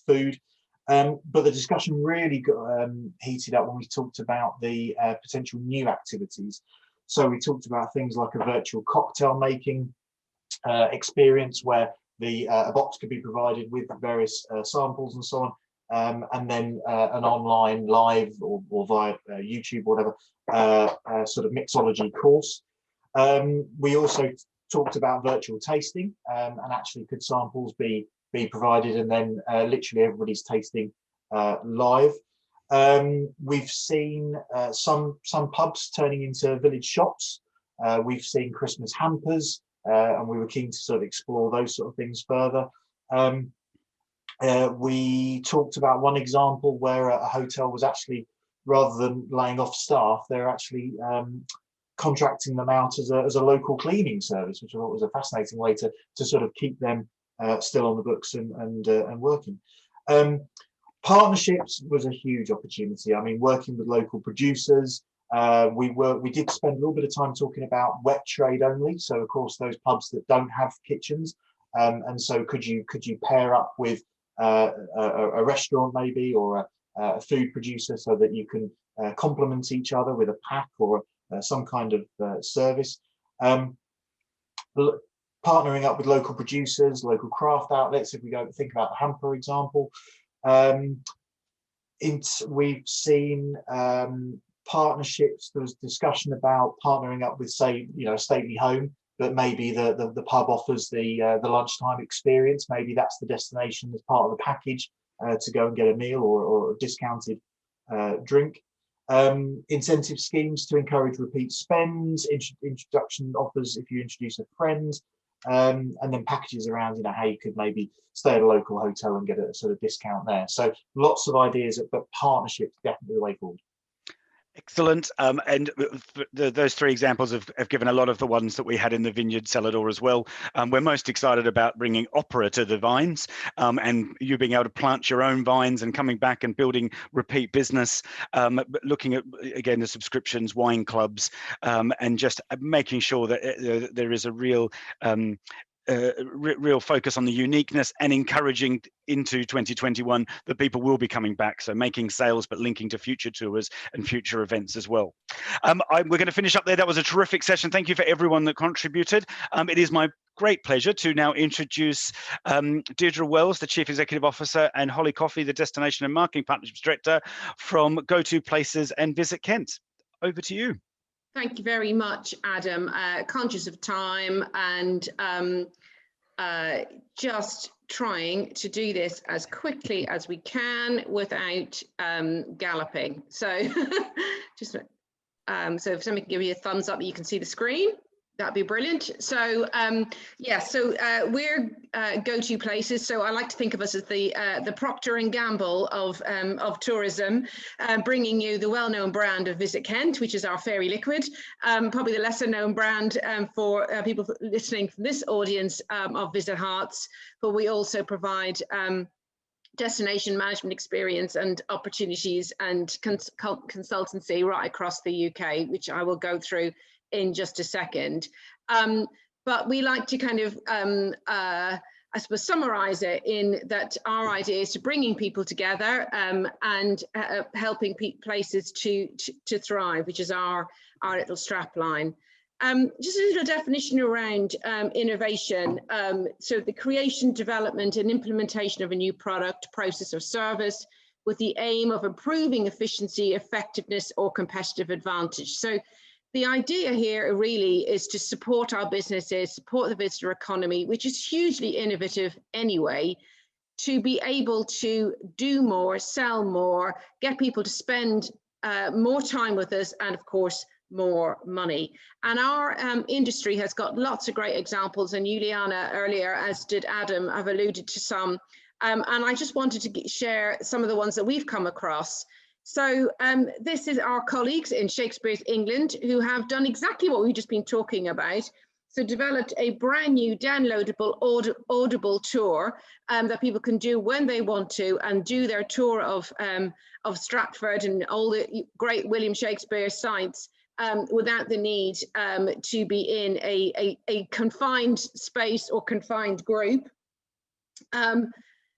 food. But the discussion really got heated up when we talked about the potential new activities. So we talked about things like a virtual cocktail making experience, where a box could be provided with various samples and so on, and then an online live or via YouTube or whatever sort of mixology course. We also talked about virtual tasting, and actually could samples be provided, and then literally everybody's tasting live. We've seen some pubs turning into village shops. We've seen Christmas hampers, and we were keen to sort of explore those sort of things further. We talked about one example where a hotel was actually, rather than laying off staff, they're actually contracting them out as a local cleaning service, which I thought was a fascinating way to sort of keep them still on the books and working. Partnerships was a huge opportunity. I mean, working with local producers. We did spend a little bit of time talking about wet trade only. So of course those pubs that don't have kitchens, and so could you pair up with a restaurant maybe, or a food producer, so that you can complement each other with a pack or some kind of service. Partnering up with local producers, local craft outlets. If we go think about the hamper example, we've seen partnerships. There was discussion about partnering up with, say, a stately home, but maybe the pub offers the lunchtime experience. Maybe that's the destination as part of the package to go and get a meal or a discounted drink. Incentive schemes to encourage repeat spends, introduction offers if you introduce a friend, and then packages around, you know, how you could maybe stay at a local hotel and get a sort of discount there. So lots of ideas, but partnerships definitely the way forward. Excellent. And those three examples have given a lot of the ones that we had in the Vineyard Celador as well. We're most excited about bringing opera to the vines, and you being able to plant your own vines and coming back and building repeat business, looking at, again, the subscriptions, wine clubs, and just making sure that there is a real real focus on the uniqueness and encouraging into 2021 that people will be coming back. So making sales, but linking to future tours and future events as well. We're going to finish up there. That was a terrific session. Thank you for everyone that contributed. It is my great pleasure to now introduce Deirdre Wells, the Chief Executive Officer, and Holly Coffey, the Destination and Marketing Partnerships Director from GoToPlaces and Visit Kent. Over to you. Thank you very much, Adam. Conscious of time and just trying to do this as quickly as we can without galloping. So just so if somebody can give you a thumbs up that you can see the screen, that'd be brilliant. So yeah, so we're GoToPlaces. So I like to think of us as the Procter and Gamble of tourism, bringing you the well-known brand of Visit Kent, which is our fairy liquid, probably the lesser known brand for people listening from this audience of Visit Hearts, but we also provide destination management experience and opportunities and consultancy right across the UK, which I will go through in just a second. But we like to kind of, I suppose, summarize it in that our idea is to bringing people together and helping places to thrive, which is our little strap line. Just a little definition around innovation. So the creation, development and implementation of a new product, process or service with the aim of improving efficiency, effectiveness or competitive advantage. So the idea here really is to support our businesses, support the visitor economy, which is hugely innovative anyway, to be able to do more, sell more, get people to spend more time with us, and of course, more money. And our industry has got lots of great examples, and Juliana earlier, as did Adam, have alluded to some. And I just wanted to share some of the ones that we've come across. So this is our colleagues in Shakespeare's England who have done exactly what we've just been talking about. So developed a brand new downloadable audible tour that people can do when they want to, and do their tour of Stratford and all the great William Shakespeare sites without the need to be in a confined space or confined group.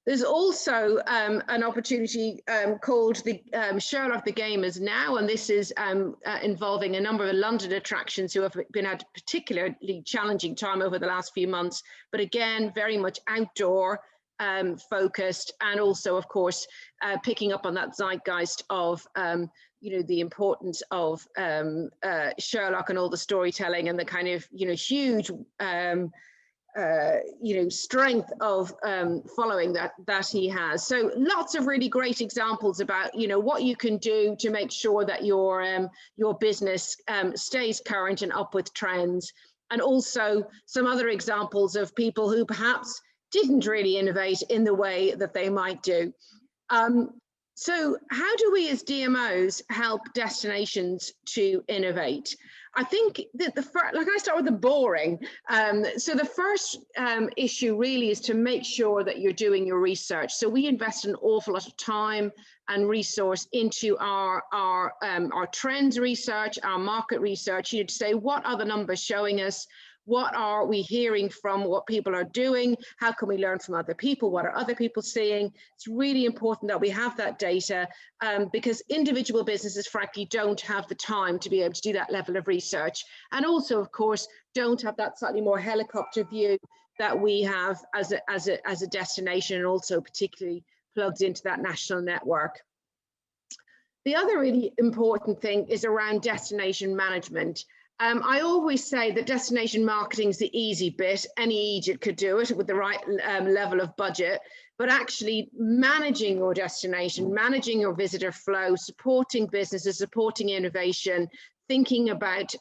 There's also an opportunity called the Sherlock the Gamers Now, and this is involving a number of London attractions who have been at a particularly challenging time over the last few months, but again, very much outdoor focused, and also, of course, picking up on that zeitgeist of you know, the importance of Sherlock and all the storytelling and the kind of, you know, huge you know, strength of following that he has. So lots of really great examples about, you know, what you can do to make sure that your business stays current and up with trends, and also some other examples of people who perhaps didn't really innovate in the way that they might do. So how do we as DMOs help destinations to innovate? I think that like I start with the boring. So the first issue really is to make sure that you're doing your research. So we invest an awful lot of time and resource into our trends research, our market research, you know, to say, what are the numbers showing us? What are we hearing from what people are doing? How can we learn from other people? What are other people seeing? It's really important that we have that data because individual businesses, frankly, don't have the time to be able to do that level of research. And also, of course, don't have that slightly more helicopter view that we have as a destination, and also particularly plugged into that national network. The other really important thing is around destination management. I always say that destination marketing is the easy bit. Any agent could do it with the right level of budget, but actually managing your destination, managing your visitor flow, supporting businesses, supporting innovation, thinking about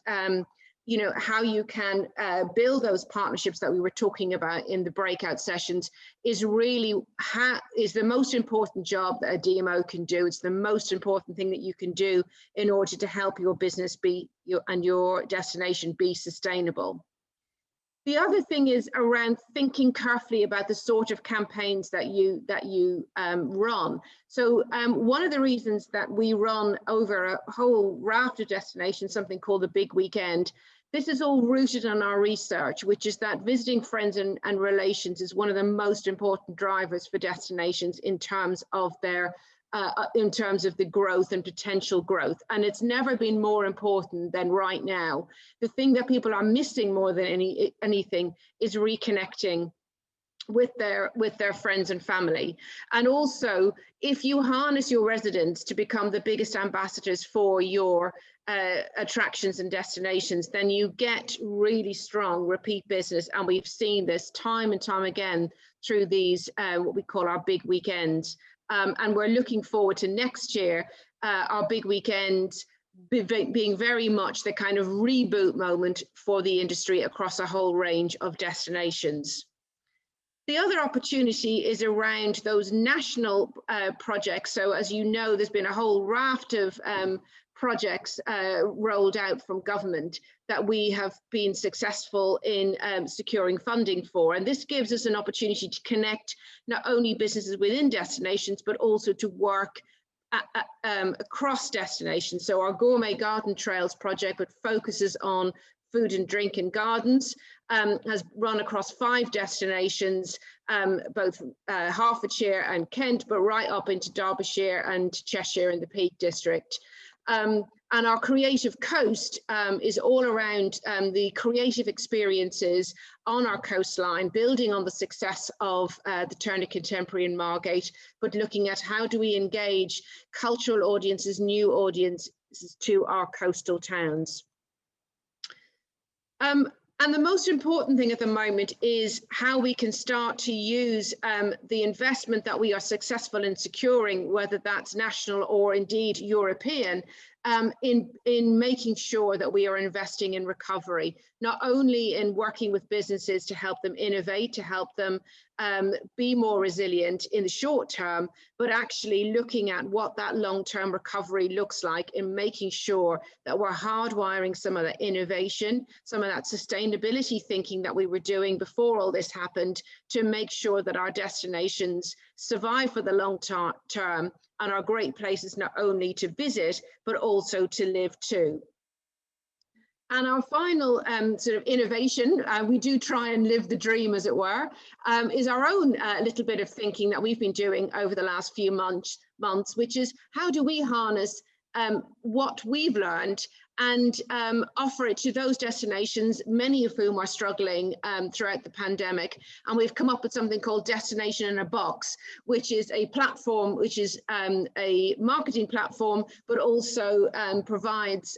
you know, how you can build those partnerships that we were talking about in the breakout sessions is really the most important job that a DMO can do. It's the most important thing that you can do in order to help your business and your destination be sustainable. The other thing is around thinking carefully about the sort of campaigns that you run. So one of the reasons that we run over a whole raft of destinations, something called the Big Weekend, this is all rooted on our research, which is that visiting friends and relations is one of the most important drivers for destinations in terms of their the growth and potential growth. And it's never been more important than right now. The thing that people are missing more than anything is reconnecting with their friends and family. And also, if you harness your residents to become the biggest ambassadors for your attractions and destinations, then you get really strong repeat business. And we've seen this time and time again through these what we call our big weekends. And we're looking forward to next year, our big weekend being very much the kind of reboot moment for the industry across a whole range of destinations. The other opportunity is around those national projects. So as you know, there's been a whole raft of projects rolled out from government that we have been successful in securing funding for. And this gives us an opportunity to connect not only businesses within destinations, but also to work across destinations. So our Gourmet Garden Trails project, which focuses on food and drink and gardens, has run across 5 destinations, both Hertfordshire and Kent, but right up into Derbyshire and Cheshire in the Peak District. And our Creative Coast is all around the creative experiences on our coastline, building on the success of the Turner Contemporary in Margate, but looking at how do we engage cultural audiences, new audiences to our coastal towns. And the most important thing at the moment is how we can start to use the investment that we are successful in securing, whether that's national or indeed European, in making sure that we are investing in recovery, not only in working with businesses to help them innovate, to help them be more resilient in the short term, but actually looking at what that long-term recovery looks like in making sure that we're hardwiring some of that innovation, some of that sustainability thinking that we were doing before all this happened, to make sure that our destinations survive for the long term and are great places not only to visit, but also to live too. And our final sort of innovation, we do try and live the dream, as it were, is our own little bit of thinking that we've been doing over the last few months, which is how do we harness what we've learned and offer it to those destinations, many of whom are struggling throughout the pandemic. And we've come up with something called Destination in a Box, which is a platform, which is a marketing platform, but also provides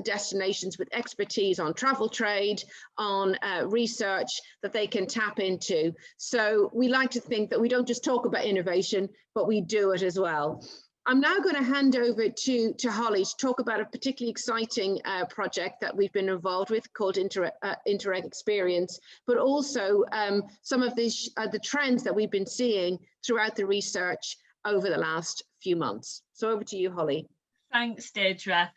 destinations with expertise on travel trade, on research that they can tap into. So we like to think that we don't just talk about innovation, but we do it as well. I'm now going to hand over to Holly to talk about a particularly exciting project that we've been involved with called Interreg Experience, but also some of the trends that we've been seeing throughout the research over the last few months. So over to you, Holly. Thanks, Deirdre.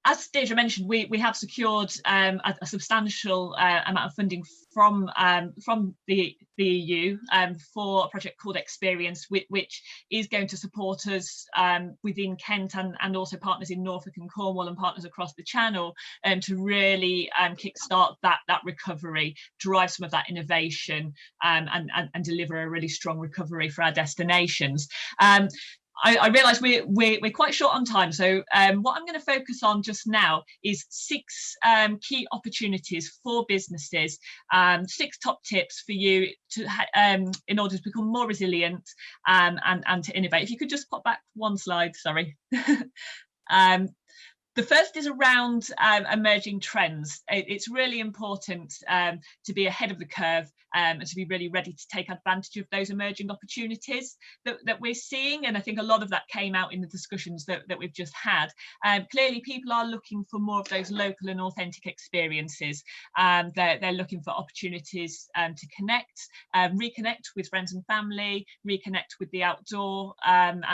As Deirdre mentioned, we have secured a substantial amount of funding from the EU for a project called Experience, which is going to support us within Kent and also partners in Norfolk and Cornwall and partners across the Channel to really kickstart that recovery, drive some of that innovation and deliver a really strong recovery for our destinations. I realise we're quite short on time, so what I'm going to focus on just now is 6 key opportunities for businesses, 6 top tips for you to in order to become more resilient and to innovate. If you could just pop back one slide, sorry. The first is around emerging trends. It's really important to be ahead of the curve and to be really ready to take advantage of those emerging opportunities that we're seeing. And I think a lot of that came out in the discussions that we've just had. Clearly, people are looking for more of those local and authentic experiences. They're looking for opportunities to connect, reconnect with friends and family, reconnect with the outdoor,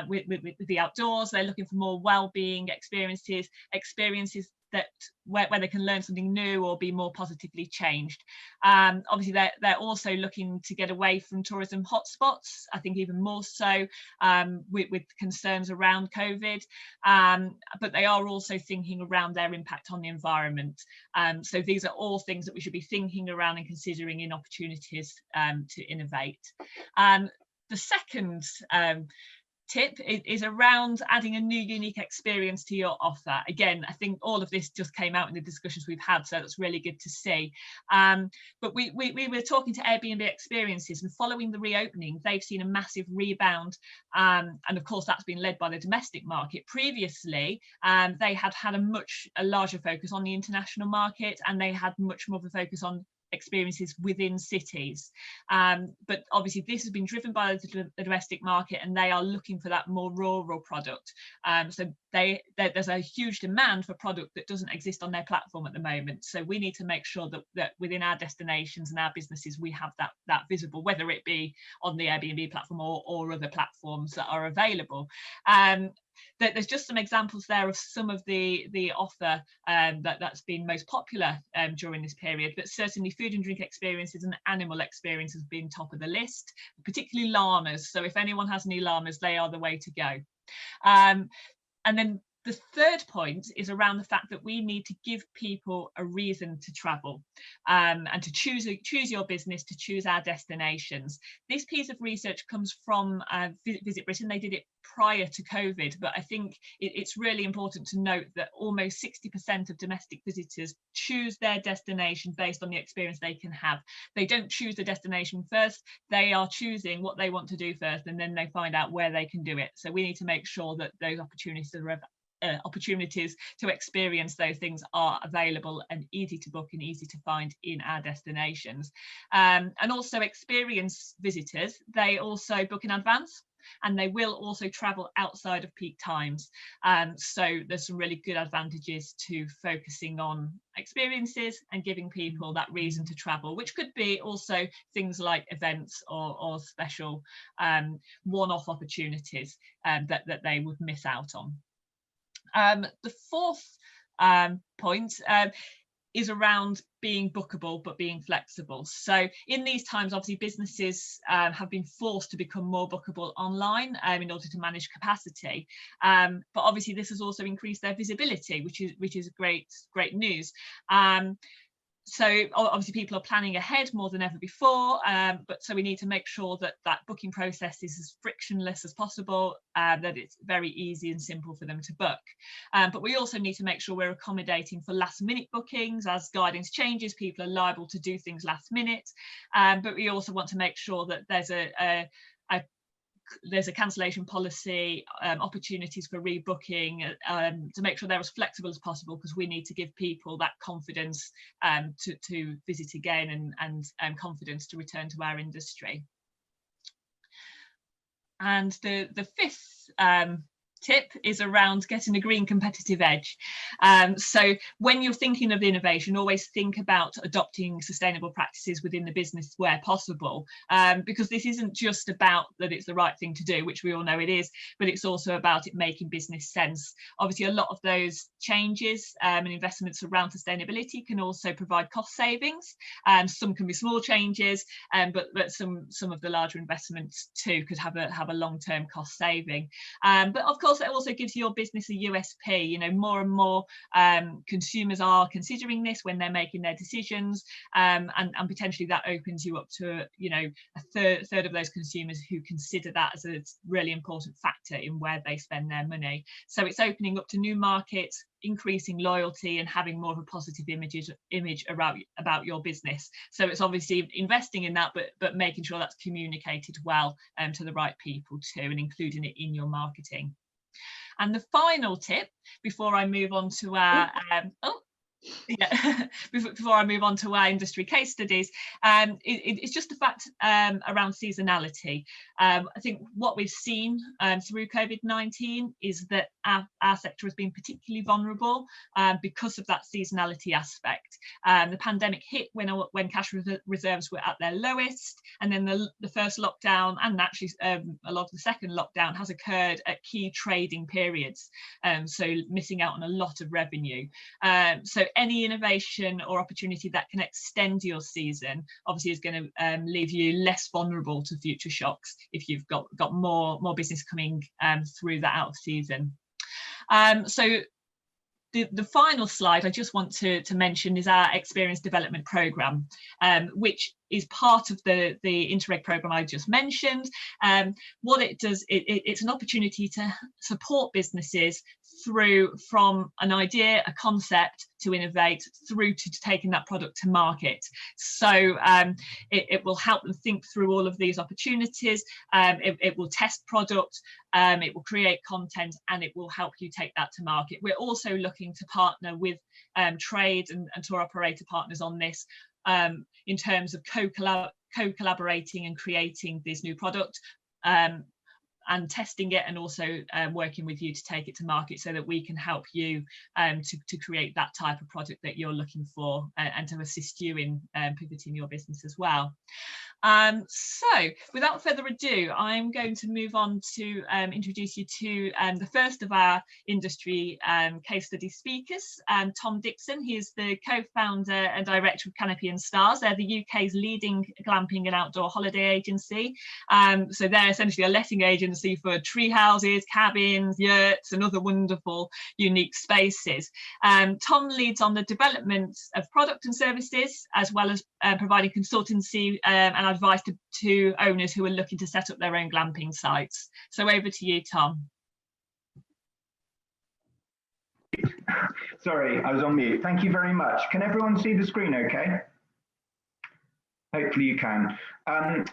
with the outdoors. They're looking for more well-being experiences that where they can learn something new or be more positively changed. Obviously, they're also looking to get away from tourism hotspots, I think even more so with concerns around COVID, but they are also thinking around their impact on the environment. So these are all things that we should be thinking around and considering in opportunities to innovate. The second tip is around adding a new unique experience to your offer. Again, I think all of this just came out in the discussions we've had, so that's really good to see. But we were talking to Airbnb experiences, and following the reopening, they've seen a massive rebound, and of course that's been led by the domestic market. Previously, they had a larger focus on the international market, and they had much more of a focus on experiences within cities, but obviously this has been driven by the domestic market, and they are looking for that more rural product. So there's a huge demand for product that doesn't exist on their platform at the moment. So we need to make sure that within our destinations and our businesses we have that visible, whether it be on the Airbnb platform or other platforms that are available. There's just some examples there of some of the offer that's been most popular during this period, but certainly food and drink experiences and animal experiences have been top of the list, particularly llamas. So if anyone has any llamas, they are the way to go. And then the third point is around the fact that we need to give people a reason to travel and to choose your business, to choose our destinations. This piece of research comes from Visit Britain. They did it prior to COVID, but I think it's really important to note that almost 60% of domestic visitors choose their destination based on the experience they can have. They don't choose the destination first, they are choosing what they want to do first, and then they find out where they can do it. So we need to make sure that those opportunities to experience those things are available and easy to book and easy to find in our destinations. And also experience visitors, they also book in advance, and they will also travel outside of peak times. So there's some really good advantages to focusing on experiences and giving people that reason to travel, which could be also things like events or special one-off opportunities that they would miss out on. The fourth point is around being bookable but being flexible. So in these times, obviously businesses have been forced to become more bookable online in order to manage capacity, but obviously this has also increased their visibility, which is great news. So obviously people are planning ahead more than ever before, but so we need to make sure that that booking process is as frictionless as possible, that it's very easy and simple for them to book. But we also need to make sure we're accommodating for last minute bookings. As guidance changes, people are liable to do things last minute, but we also want to make sure that there's a cancellation policy, opportunities for rebooking, to make sure they're as flexible as possible, because we need to give people that confidence to visit again and confidence to return to our industry. And the fifth tip is around getting a green competitive edge. So when you're thinking of innovation, always think about adopting sustainable practices within the business where possible, because this isn't just about that it's the right thing to do, which we all know it is, but it's also about it making business sense. Obviously, a lot of those changes and investments around sustainability can also provide cost savings. Some can be small changes, but some of the larger investments too could have a long-term cost saving. But of course, it also gives your business a USP. You know, more and more consumers are considering this when they're making their decisions, and potentially that opens you up to, you know, a third of those consumers who consider that as a really important factor in where they spend their money. So it's opening up to new markets, increasing loyalty, and having more of a positive image about your business. So it's obviously investing in that, but making sure that's communicated well to the right people too, and including it in your marketing. And the final tip before I move on to our before I move on to our industry case studies, it's just the fact around seasonality. I think what we've seen through COVID-19 is that our sector has been particularly vulnerable because of that seasonality aspect. The pandemic hit when cash reserves were at their lowest, and then the first lockdown, and actually a lot of the second lockdown, has occurred at key trading periods, so missing out on a lot of revenue. So any innovation or opportunity that can extend your season obviously is going to leave you less vulnerable to future shocks if you've got more business coming through that out of season. So the final slide I just want to mention is our experience development programme, which is part of the Interreg programme I just mentioned. What it does, it's an opportunity to support businesses through from an idea, a concept, to innovate through to taking that product to market. So it will help them think through all of these opportunities. It will test product, it will create content, and it will help you take that to market. We're also looking to partner with trade and tour operator partners on this, in terms of co-collaborating and creating this new product, and testing it, and also working with you to take it to market, so that we can help you to create that type of product that you're looking for, and to assist you in pivoting your business as well. So without further ado, I'm going to move on to introduce you to the first of our industry case study speakers, Tom Dixon. He is the co-founder and director of Canopy and Stars. They're the UK's leading glamping and outdoor holiday agency. So they're essentially a letting agency for tree houses, cabins, yurts, and other wonderful unique spaces. Tom leads on the development of product and services, as well as providing consultancy and advice to owners who are looking to set up their own glamping sites. So over to you, Tom. Sorry, I was on mute. Thank you very much. Can everyone see the screen okay? Hopefully you can.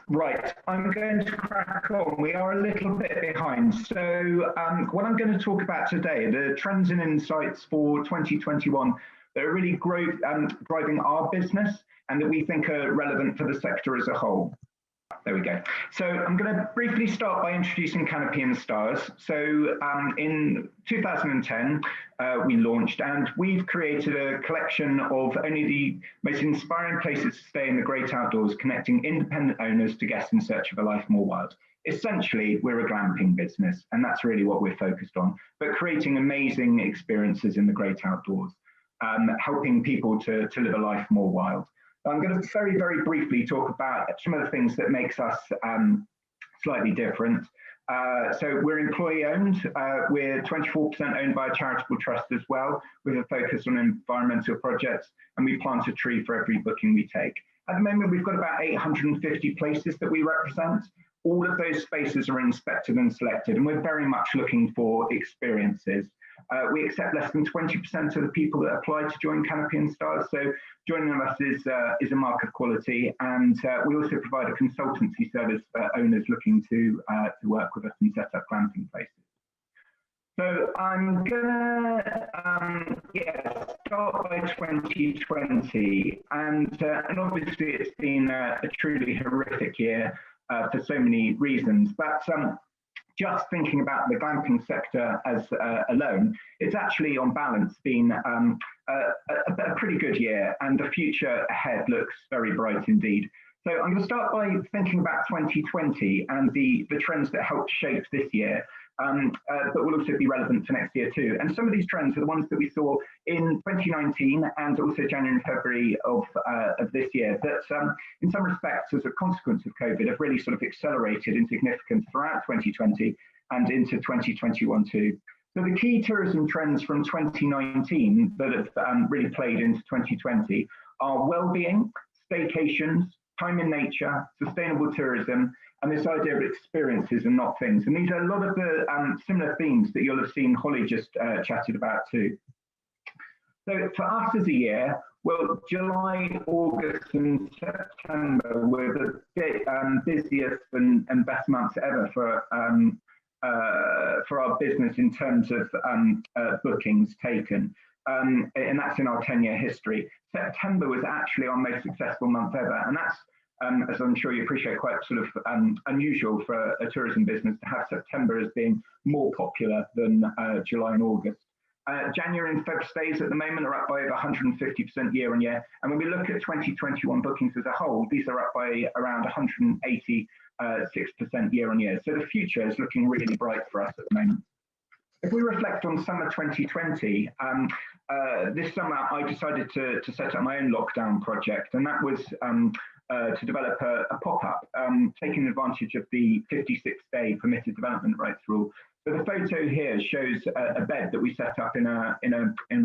Right, I'm going to crack on. We are a little bit behind. So what I'm going to talk about today, the trends and insights for 2021 that are really driving our business and that we think are relevant for the sector as a whole. There we go. So I'm going to briefly start by introducing Canopy and Stars. So in 2010, we launched, and we've created a collection of only the most inspiring places to stay in the great outdoors, connecting independent owners to guests in search of a life more wild. Essentially, we're a glamping business, and that's really what we're focused on, but creating amazing experiences in the great outdoors, helping people to live a life more wild. I'm going to very, very briefly talk about some of the things that makes us slightly different. So we're employee owned. We're 24% owned by a charitable trust as well, with a focus on environmental projects, and we plant a tree for every booking we take. At the moment, we've got about 850 places that we represent. All of those spaces are inspected and selected, and we're very much looking for experiences. We accept less than 20% of the people that apply to join Canopy and Stars, so joining us is a mark of quality, and we also provide a consultancy service for owners looking to work with us and set up glamping places. So I'm gonna start by 2020, and obviously it's been a truly horrific year for so many reasons, but just thinking about the glamping sector as alone, it's actually on balance been a pretty good year, and the future ahead looks very bright indeed. So I'm going to start by thinking about 2020 and the trends that helped shape this year, but will also be relevant for next year too. And some of these trends are the ones that we saw in 2019 and also January and February of this year, that in some respects, as a consequence of COVID, have really sort of accelerated in significance throughout 2020 and into 2021 too. So the key tourism trends from 2019 that have really played into 2020 are well-being, staycations, time in nature, sustainable tourism, and this idea of experiences and not things. And these are a lot of the similar themes that you'll have seen Holly just chatted about too. So for us as a year, well, July, August and September were the busiest and best months ever for for our business in terms of bookings taken. And that's in our 10-year history. September was actually our most successful month ever. And that's, as I'm sure you appreciate, quite sort of unusual for a tourism business to have September as being more popular than July and August. January and Feb stays at the moment are up by over 150% year on year. And when we look at 2021 bookings as a whole, these are up by around 186% year on year. So the future is looking really bright for us at the moment. If we reflect on summer 2020, this summer I decided to set up my own lockdown project, and that was to develop a pop-up, taking advantage of the 56-day permitted development rights rule. So the photo here shows a bed that we set up in a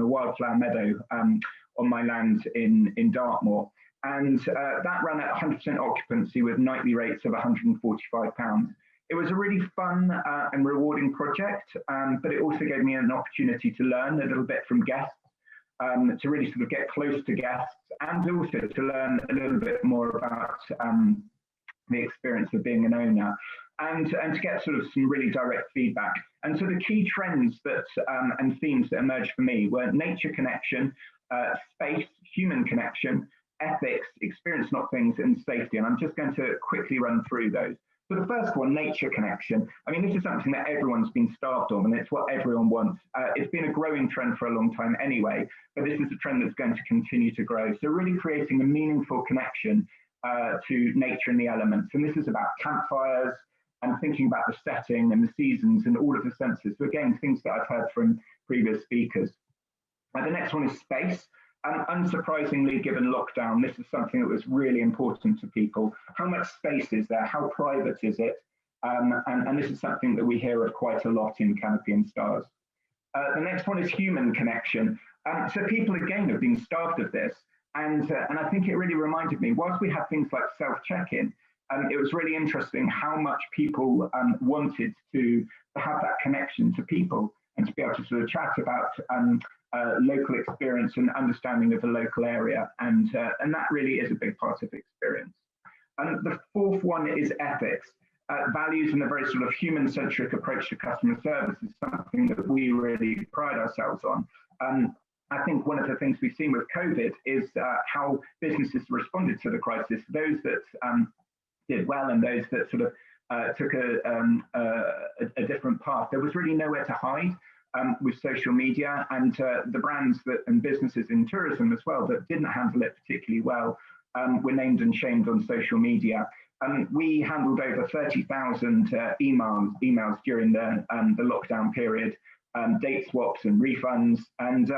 wildflower meadow on my land in Dartmoor, and that ran at 100% occupancy with nightly rates of £145. It was a really fun and rewarding project, but it also gave me an opportunity to learn a little bit from guests, to really sort of get close to guests, and also to learn a little bit more about the experience of being an owner, and to get sort of some really direct feedback. And so the key trends that and themes that emerged for me were nature connection, space, human connection, ethics, experience not things, and safety. And I'm just going to quickly run through those. So the first one, nature connection. I mean, this is something that everyone's been starved of, and it's what everyone wants. It's been a growing trend for a long time anyway, but this is a trend that's going to continue to grow. So really creating a meaningful connection to nature and the elements. And this is about campfires and thinking about the setting and the seasons and all of the senses. So again, things that I've heard from previous speakers. The next one is space. Unsurprisingly, given lockdown, this is something that was really important to people. How much space is there? How private is it? And this is something that we hear of quite a lot in Canopy and Stars. The next one is human connection. So people, again, have been starved of this. And I think it really reminded me, whilst we had things like self-check-in, it was really interesting how much people wanted to have that connection to people and to be able to sort of chat about local experience and understanding of the local area, and that really is a big part of the experience. And the fourth one is ethics. Values and a very sort of human-centric approach to customer service is something that we really pride ourselves on. I think one of the things we've seen with COVID is how businesses responded to the crisis. Those that did well and those that sort of took a different path. There was really nowhere to hide. With social media, and the brands that and businesses in tourism as well that didn't handle it particularly well were named and shamed on social media. We handled over 30,000 emails during the lockdown period, date swaps and refunds, and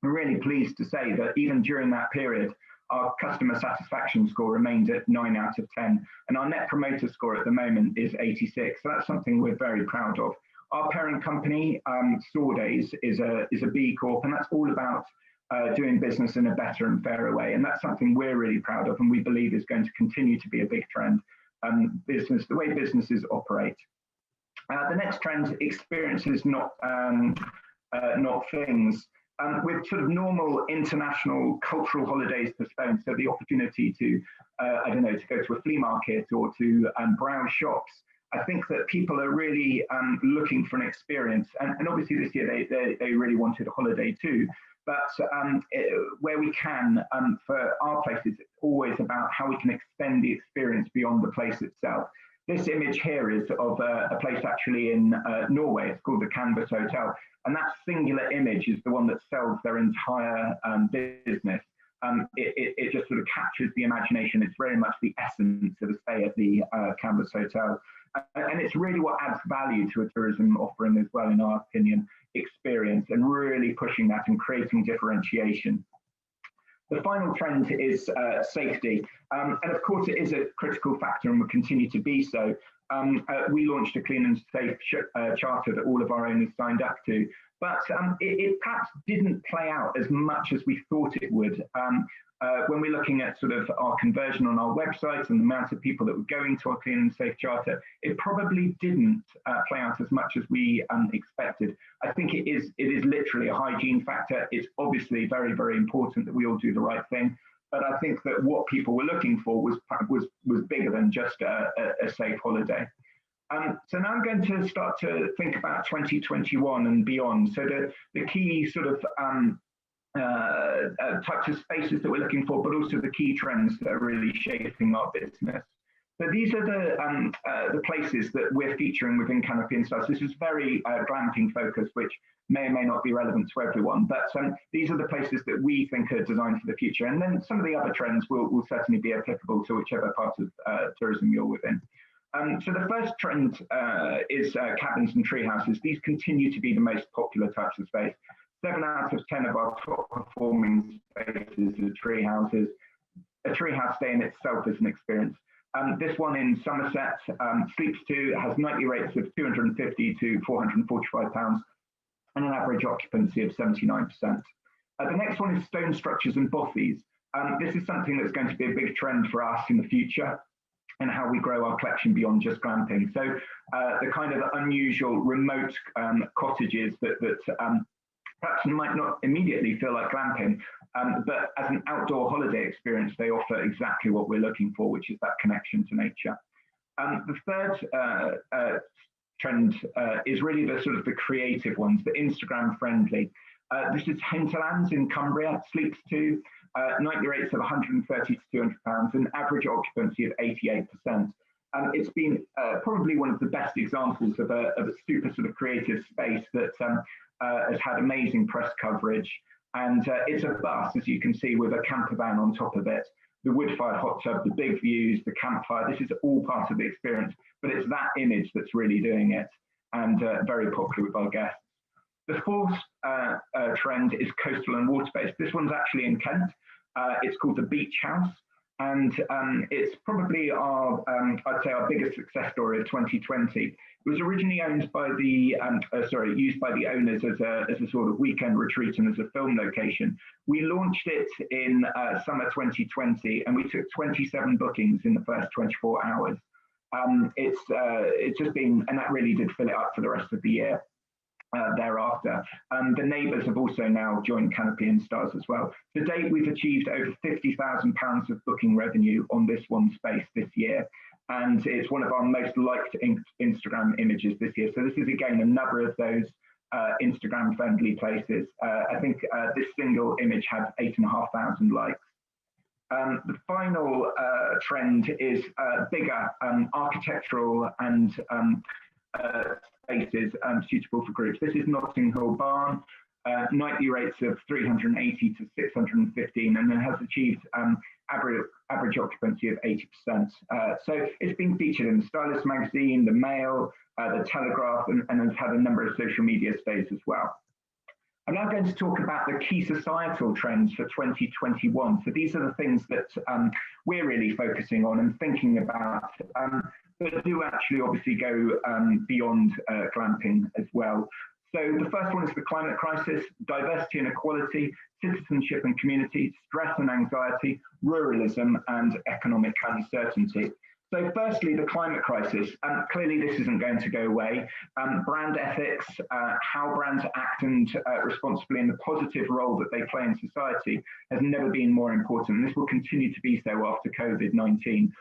we're really pleased to say that even during that period, our customer satisfaction score remained at 9 out of 10, and our net promoter score at the moment is 86. So that's something we're very proud of. Our parent company, Days, is a B Corp, and that's all about doing business in a better and fairer way. And that's something we're really proud of, and we believe is going to continue to be a big trend. The way businesses operate. The next trend, experiences, not things. With sort of normal international cultural holidays postponed, so the opportunity to, to go to a flea market or to browse shops. I think that people are really looking for an experience, and obviously this year they really wanted a holiday too. But where we can, for our places, it's always about how we can extend the experience beyond the place itself. This image here is of a place actually in Norway. It's called the Canvas Hotel, and that singular image is the one that sells their entire business. It just sort of captures the imagination. It's very much the essence of a stay at the Canvas Hotel. And it's really what adds value to a tourism offering as well, in our opinion, experience, and really pushing that and creating differentiation. The final trend is safety. And of course, it is a critical factor and will continue to be so. We launched a clean and safe charter that all of our owners signed up to. But it perhaps didn't play out as much as we thought it would. When we're looking at sort of our conversion on our website and the amount of people that were going to our clean and safe charter, it probably didn't play out as much as we expected. I think it is literally a hygiene factor. It's obviously very, very important that we all do the right thing. But I think that what people were looking for was bigger than just a safe holiday. So now I'm going to start to think about 2021 and beyond. So the key sort of types of spaces that we're looking for, but also the key trends that are really shaping our business. So these are the places that we're featuring within Canopy and Stars. This is very glamping focused, which may or may not be relevant to everyone, but these are the places that we think are designed for the future. And then some of the other trends will certainly be applicable to whichever part of tourism you're within. So the first trend is cabins and tree houses. These continue to be the most popular types of space. 7 out of 10 of our top performing spaces are tree houses. A tree house stay in itself is an experience. This one in Somerset, Sleeps 2, has nightly rates of £250 to £445 and an average occupancy of 79%. The next one is stone structures and bothies. This is something that's going to be a big trend for us in the future and how we grow our collection beyond just glamping. So the kind of unusual remote cottages that perhaps might not immediately feel like glamping, but as an outdoor holiday experience, they offer exactly what we're looking for, which is that connection to nature. The third trend is really the sort of the creative ones, the Instagram friendly. This is Hinterlands in Cumbria, Sleeps 2, nightly rates of £130 to £200, and average occupancy of 88%. It's been probably one of the best examples of a super sort of creative space that has had amazing press coverage. And it's a bus, as you can see, with a camper van on top of it, the wood-fired hot tub, the big views, the campfire. This is all part of the experience, but it's that image that's really doing it, and very popular with our guests. The fourth trend is coastal and water-based. This one's actually in Kent. It's called the Beach House, and it's probably our, I'd say, our biggest success story of 2020. It was originally owned by the, used by the owners as a sort of weekend retreat and as a film location. We launched it in summer 2020, and we took 27 bookings in the first 24 hours. It's just been, and that really did fill it up for the rest of the year. Thereafter. The neighbours have also now joined Canopy and Stars as well. To date, we've achieved over £50,000 of booking revenue on this one space this year, and it's one of our most liked Instagram images this year. So this is again another of those Instagram friendly places. I think this single image had 8,500 likes. The final trend is bigger architectural and spaces suitable for groups. This is Notting Hill Barn, nightly rates of 380 to 615, and it has achieved average occupancy of 80%. So it's been featured in the Stylist magazine, the Mail, the Telegraph, and has had a number of social media stays as well. I'm now going to talk about the key societal trends for 2021. So these are the things that we're really focusing on and thinking about, but do actually obviously go beyond glamping as well. So the first one is the climate crisis, diversity and equality, citizenship and community, stress and anxiety, ruralism, and economic uncertainty. So firstly, the climate crisis. Clearly, this isn't going to go away. Brand ethics, how brands act and responsibly, and the positive role that they play in society has never been more important. And this will continue to be so after COVID-19.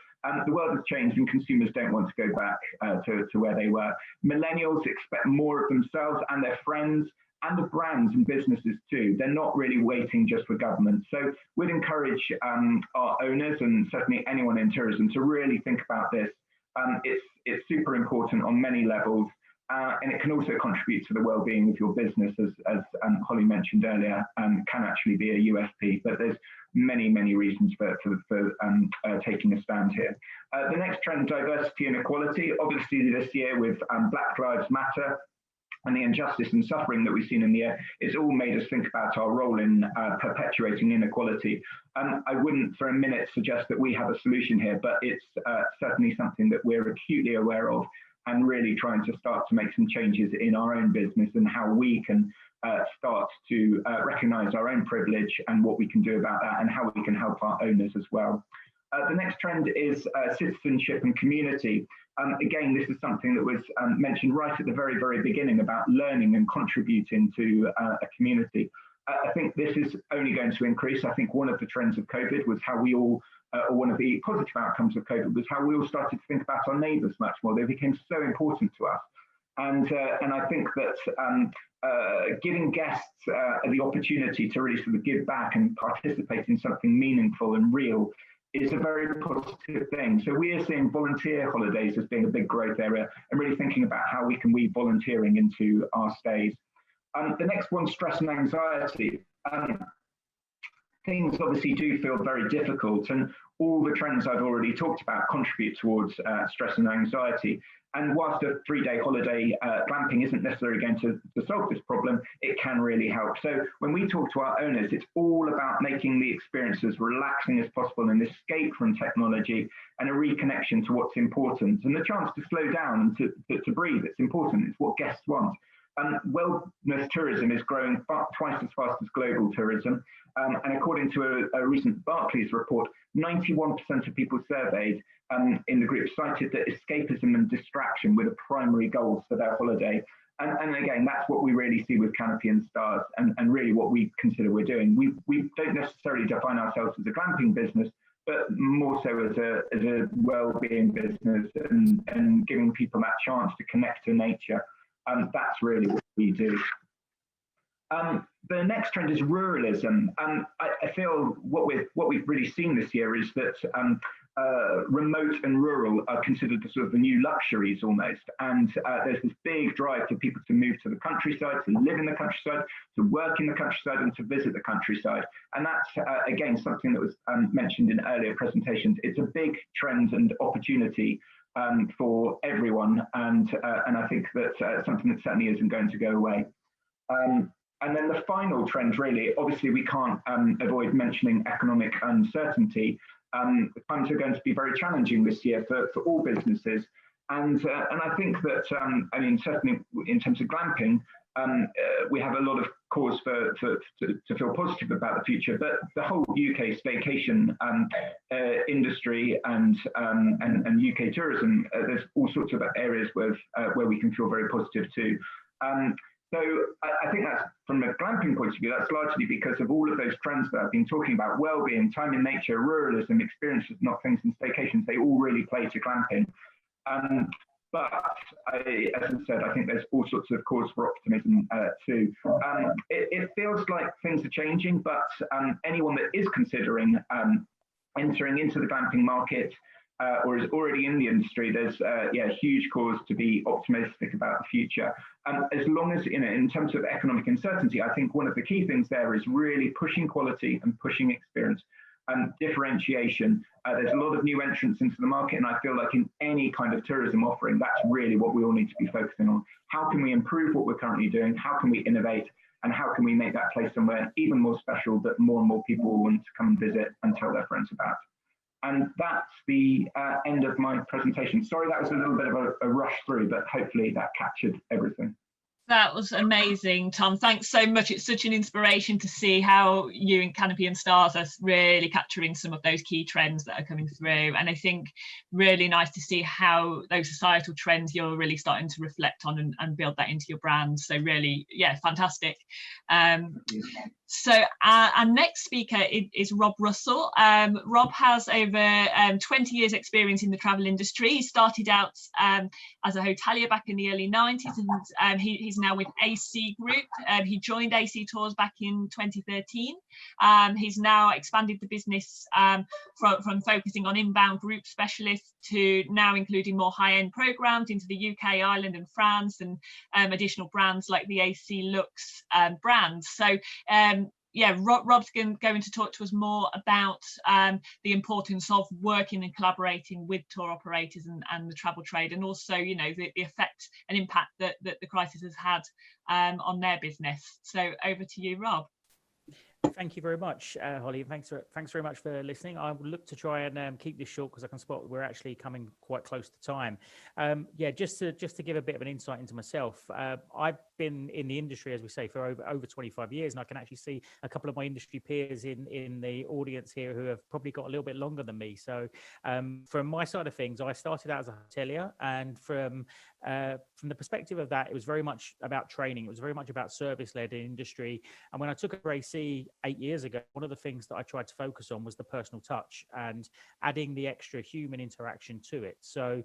The world has changed and consumers don't want to go back to where they were. Millennials expect more of themselves and their friends, and the brands and businesses too. They're not really waiting just for government. So we'd encourage our owners and certainly anyone in tourism to really think about this. It's super important on many levels, and it can also contribute to the well-being of your business, as Holly mentioned earlier, can actually be a USP, but there's many reasons for taking a stand here. The next trend, diversity and equality. Obviously this year with Black Lives Matter, and the injustice and suffering that we've seen in the air, it's all made us think about our role in perpetuating inequality. I wouldn't for a minute suggest that we have a solution here, but it's certainly something that we're acutely aware of and really trying to start to make some changes in our own business and how we can start to recognise our own privilege and what we can do about that and how we can help our owners as well. The next trend is citizenship and community. Again, this is something that was mentioned right at the very beginning about learning and contributing to a community. I think this is only going to increase. I think one of the trends of COVID was how we all, or one of the positive outcomes of COVID was how we all started to think about our neighbours much more. They became so important to us. And I think that giving guests the opportunity to really sort of give back and participate in something meaningful and real is a very positive thing. So we are seeing volunteer holidays as being a big growth area and really thinking about how we can weave volunteering into our stays. The next one, stress and anxiety. Things obviously do feel very difficult, and all the trends I've already talked about contribute towards stress and anxiety. And whilst a 3-day holiday glamping isn't necessarily going to solve this problem, it can really help. So when we talk to our owners, it's all about making the experience as relaxing as possible, and escape from technology and a reconnection to what's important. And the chance to slow down and to breathe, it's important. It's what guests want. Wellness tourism is growing twice as fast as global tourism. And according to a recent Barclays report, 91% of people surveyed in the group cited that escapism and distraction were the primary goals for their holiday. And again, that's what we really see with Canopy and Stars, and really what we consider we're doing. We don't necessarily define ourselves as a glamping business, but more so as a well-being business, and giving people that chance to connect to nature. That's really what we do. The next trend is ruralism. I feel what we've really seen this year is that remote and rural are considered sort of the new luxuries almost. And there's this big drive for people to move to the countryside, to live in the countryside, to work in the countryside, and to visit the countryside. And that's, again, something that was mentioned in earlier presentations. It's a big trend and opportunity for everyone, and I think that something that certainly isn't going to go away. And then the final trend, really, obviously we can't avoid mentioning economic uncertainty. The times are going to be very challenging this year for all businesses, and I think that I mean, certainly in terms of glamping, we have a lot of cause to feel positive about the future. But the whole UK staycation industry and UK tourism, there's all sorts of areas where we can feel very positive too. So I think that's, from a glamping point of view, that's largely because of all of those trends that I've been talking about: well-being, time in nature, ruralism, experiences, not things, and staycations. They all really play to glamping. But as I said, I think there's all sorts of cause for optimism too. It feels like things are changing, but anyone that is considering entering into the glamping market or is already in the industry, there's huge cause to be optimistic about the future. As long as, in terms of economic uncertainty, I think one of the key things there is really pushing quality and pushing experience and differentiation. There's a lot of new entrants into the market, and I feel like in any kind of tourism offering, that's really what we all need to be focusing on. How can we improve what we're currently doing? How can we innovate? And how can we make that place somewhere even more special that more and more people will want to come and visit and tell their friends about? And that's the end of my presentation. Sorry, that was a little bit of a rush through, but hopefully that captured everything. That was amazing, Tom. Thanks so much. It's such an inspiration to see how you and Canopy and Stars are really capturing some of those key trends that are coming through. And I think really nice to see how those societal trends you're really starting to reflect on and build that into your brand. So really, yeah, fantastic. So our next speaker is Rob Russell. Rob has over 20 years experience in the travel industry. He started out as a hotelier back in the early 90s, and he's now with AC Group. He joined AC Tours back in 2013. He's now expanded the business from focusing on inbound group specialists to now including more high-end programs into the UK, Ireland and France, and additional brands like the AC Lux brand. So yeah, Rob's going to talk to us more about the importance of working and collaborating with tour operators and the travel trade, and also, you know, the effect and impact that the crisis has had on their business. So over to you, Rob. Thank you very much, Holly. Thanks very much for listening. I will look to try and keep this short because I can spot we're actually coming quite close to time. Yeah, just to give a bit of an insight into myself. I've been in the industry, as we say, for over 25 years. And I can actually see a couple of my industry peers in the audience here who have probably got a little bit longer than me. So from my side of things, I started out as a hotelier, and from the perspective of that, it was very much about training. It was very much about service-led industry. And when I took over AC 8 years ago, one of the things that I tried to focus on was the personal touch and adding the extra human interaction to it. So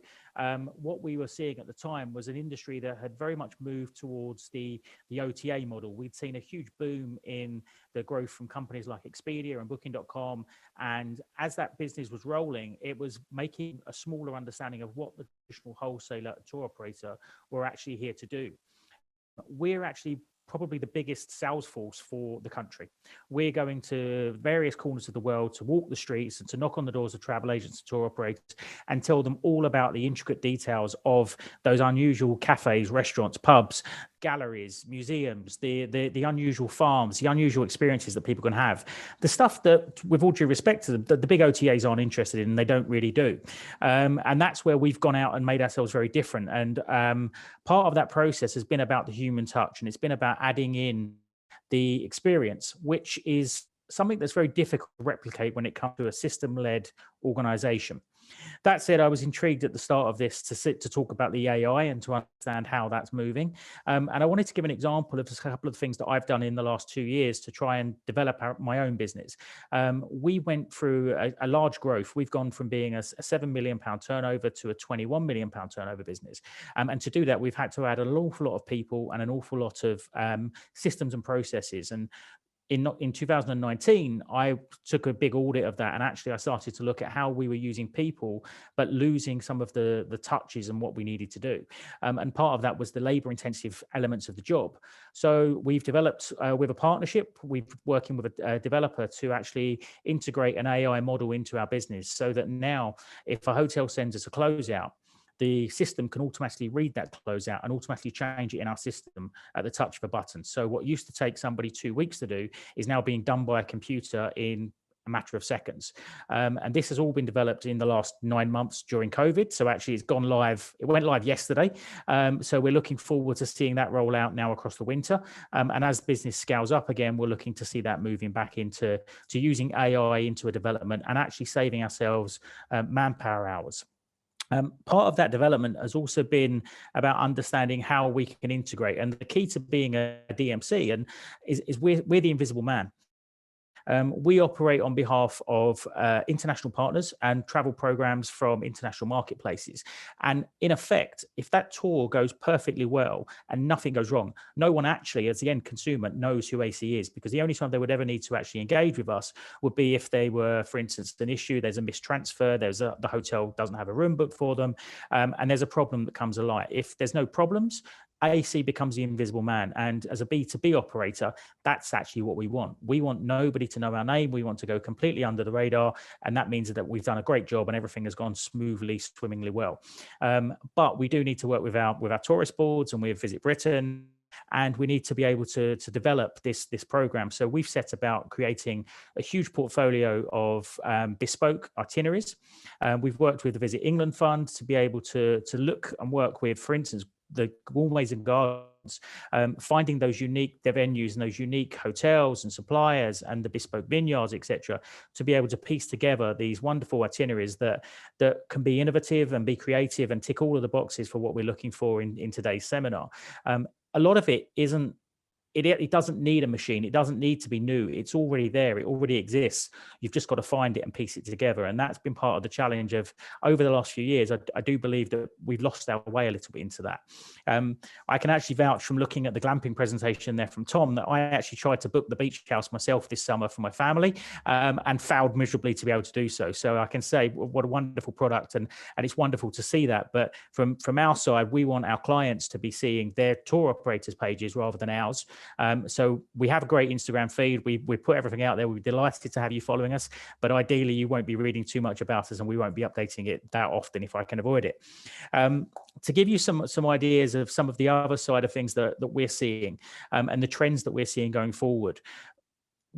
what we were seeing at the time was an industry that had very much moved towards the OTA model. We'd seen a huge boom in the growth from companies like Expedia and Booking.com. And as that business was rolling, it was making a smaller understanding of what the traditional wholesaler tour operator were actually here to do. We're actually probably the biggest sales force for the country. We're going to various corners of the world to walk the streets and to knock on the doors of travel agents and tour operators and tell them all about the intricate details of those unusual cafes, restaurants, pubs, galleries, museums, the unusual farms, the unusual experiences that people can have. The stuff that, with all due respect to them, that the big OTAs aren't interested in, and they don't really do. And that's where we've gone out and made ourselves very different. And part of that process has been about the human touch, and it's been about adding in the experience, which is something that's very difficult to replicate when it comes to a system-led organization. That said, I was intrigued at the start of this to talk about the AI and to understand how that's moving. And I wanted to give an example of a couple of things that I've done in the last 2 years to try and develop my own business. We went through a large growth. We've gone from being a £7 million turnover to a £21 million turnover business. And to do that, we've had to add an awful lot of people and an awful lot of systems and processes. And in 2019, I took a big audit of that, and actually I started to look at how we were using people, but losing some of the touches and what we needed to do. And part of that was the labor-intensive elements of the job. So we've developed with a partnership, we've working with a developer to actually integrate an AI model into our business, so that now if a hotel sends us a closeout, the system can automatically read that closeout and automatically change it in our system at the touch of a button. So what used to take somebody 2 weeks to do is now being done by a computer in a matter of seconds. And this has all been developed in the last 9 months during COVID. So actually it's gone live. It went live yesterday. So we're looking forward to seeing that roll out now across the winter. And as business scales up again, we're looking to see that moving back into using AI into a development and actually saving ourselves manpower hours. Part of that development has also been about understanding how we can integrate. And the key to being a DMC is we're the invisible man. We operate on behalf of international partners and travel programs from international marketplaces. And in effect, if that tour goes perfectly well and nothing goes wrong, no one actually, as the end consumer, knows who AC is, because the only time they would ever need to actually engage with us would be if they were, for instance, an issue, there's a mistransfer, the hotel doesn't have a room booked for them, and there's a problem that comes alight. If there's no problems, AC becomes the invisible man. And as a B2B operator, that's actually what we want. We want nobody to know our name. We want to go completely under the radar. And that means that we've done a great job and everything has gone smoothly, swimmingly well. But we do need to work with our tourist boards and with Visit Britain. And we need to be able to develop this program. So we've set about creating a huge portfolio of bespoke itineraries. We've worked with the Visit England Fund to be able to look and work with, for instance, the Walkways and Gardens, finding those unique venues and those unique hotels and suppliers and the bespoke vineyards, etc., to be able to piece together these wonderful itineraries that can be innovative and be creative and tick all of the boxes for what we're looking for in today's seminar. A lot of it isn't. It doesn't need a machine. It doesn't need to be new. It's already there. It already exists. You've just got to find it and piece it together. And that's been part of the challenge of over the last few years. I do believe that we've lost our way a little bit into that. I can actually vouch from looking at the glamping presentation there from Tom that I actually tried to book the beach house myself this summer for my family and failed miserably to be able to do so. So I can say what a wonderful product, and it's wonderful to see that. But from our side, we want our clients to be seeing their tour operators' pages rather than ours. So we have a great Instagram feed. We put everything out there. We're delighted to have you following us, but ideally you won't be reading too much about us, and we won't be updating it that often if I can avoid it. To give you some ideas of some of the other side of things that we're seeing and the trends that we're seeing going forward.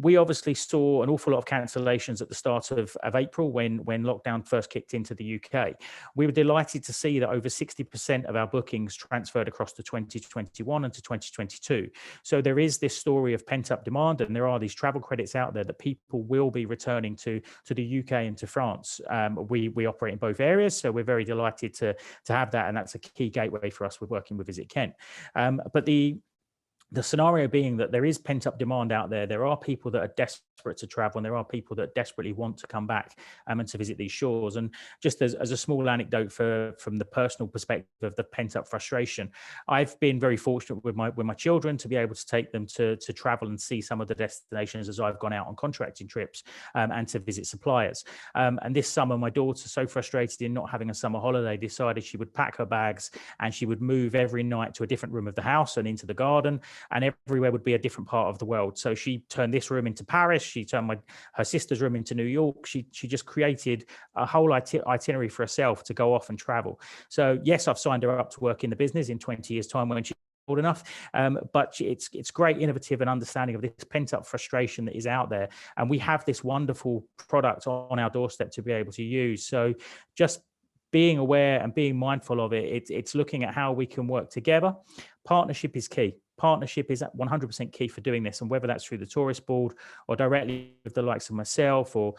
we obviously saw an awful lot of cancellations at the start of April when lockdown first kicked into the UK. We were delighted to see that over 60% of our bookings transferred across to 2021 and to 2022. So there is this story of pent-up demand, and there are these travel credits out there that people will be returning to the UK and to France. We operate in both areas, so we're very delighted to have that, and that's a key gateway for us with working with Visit Kent. But the scenario being that there is pent-up demand out there. There are people that are desperate to travel, and there are people that desperately want to come back and to visit these shores. And just as a small anecdote from the personal perspective of the pent-up frustration, I've been very fortunate with my children to be able to take them to travel and see some of the destinations as I've gone out on contracting trips and to visit suppliers. And this summer, my daughter, so frustrated in not having a summer holiday, decided she would pack her bags and she would move every night to a different room of the house and into the garden, and everywhere would be a different part of the world. So she turned this room into Paris. She turned her sister's room into New York. She just created a whole itinerary for herself to go off and travel. So yes, I've signed her up to work in the business in 20 years' time when she's old enough. But it's great, innovative, and understanding of this pent-up frustration that is out there. And we have this wonderful product on our doorstep to be able to use. So just being aware and being mindful of it, it's looking at how we can work together. Partnership is key. Partnership is 100% key for doing this, and whether that's through the tourist board or directly with the likes of myself or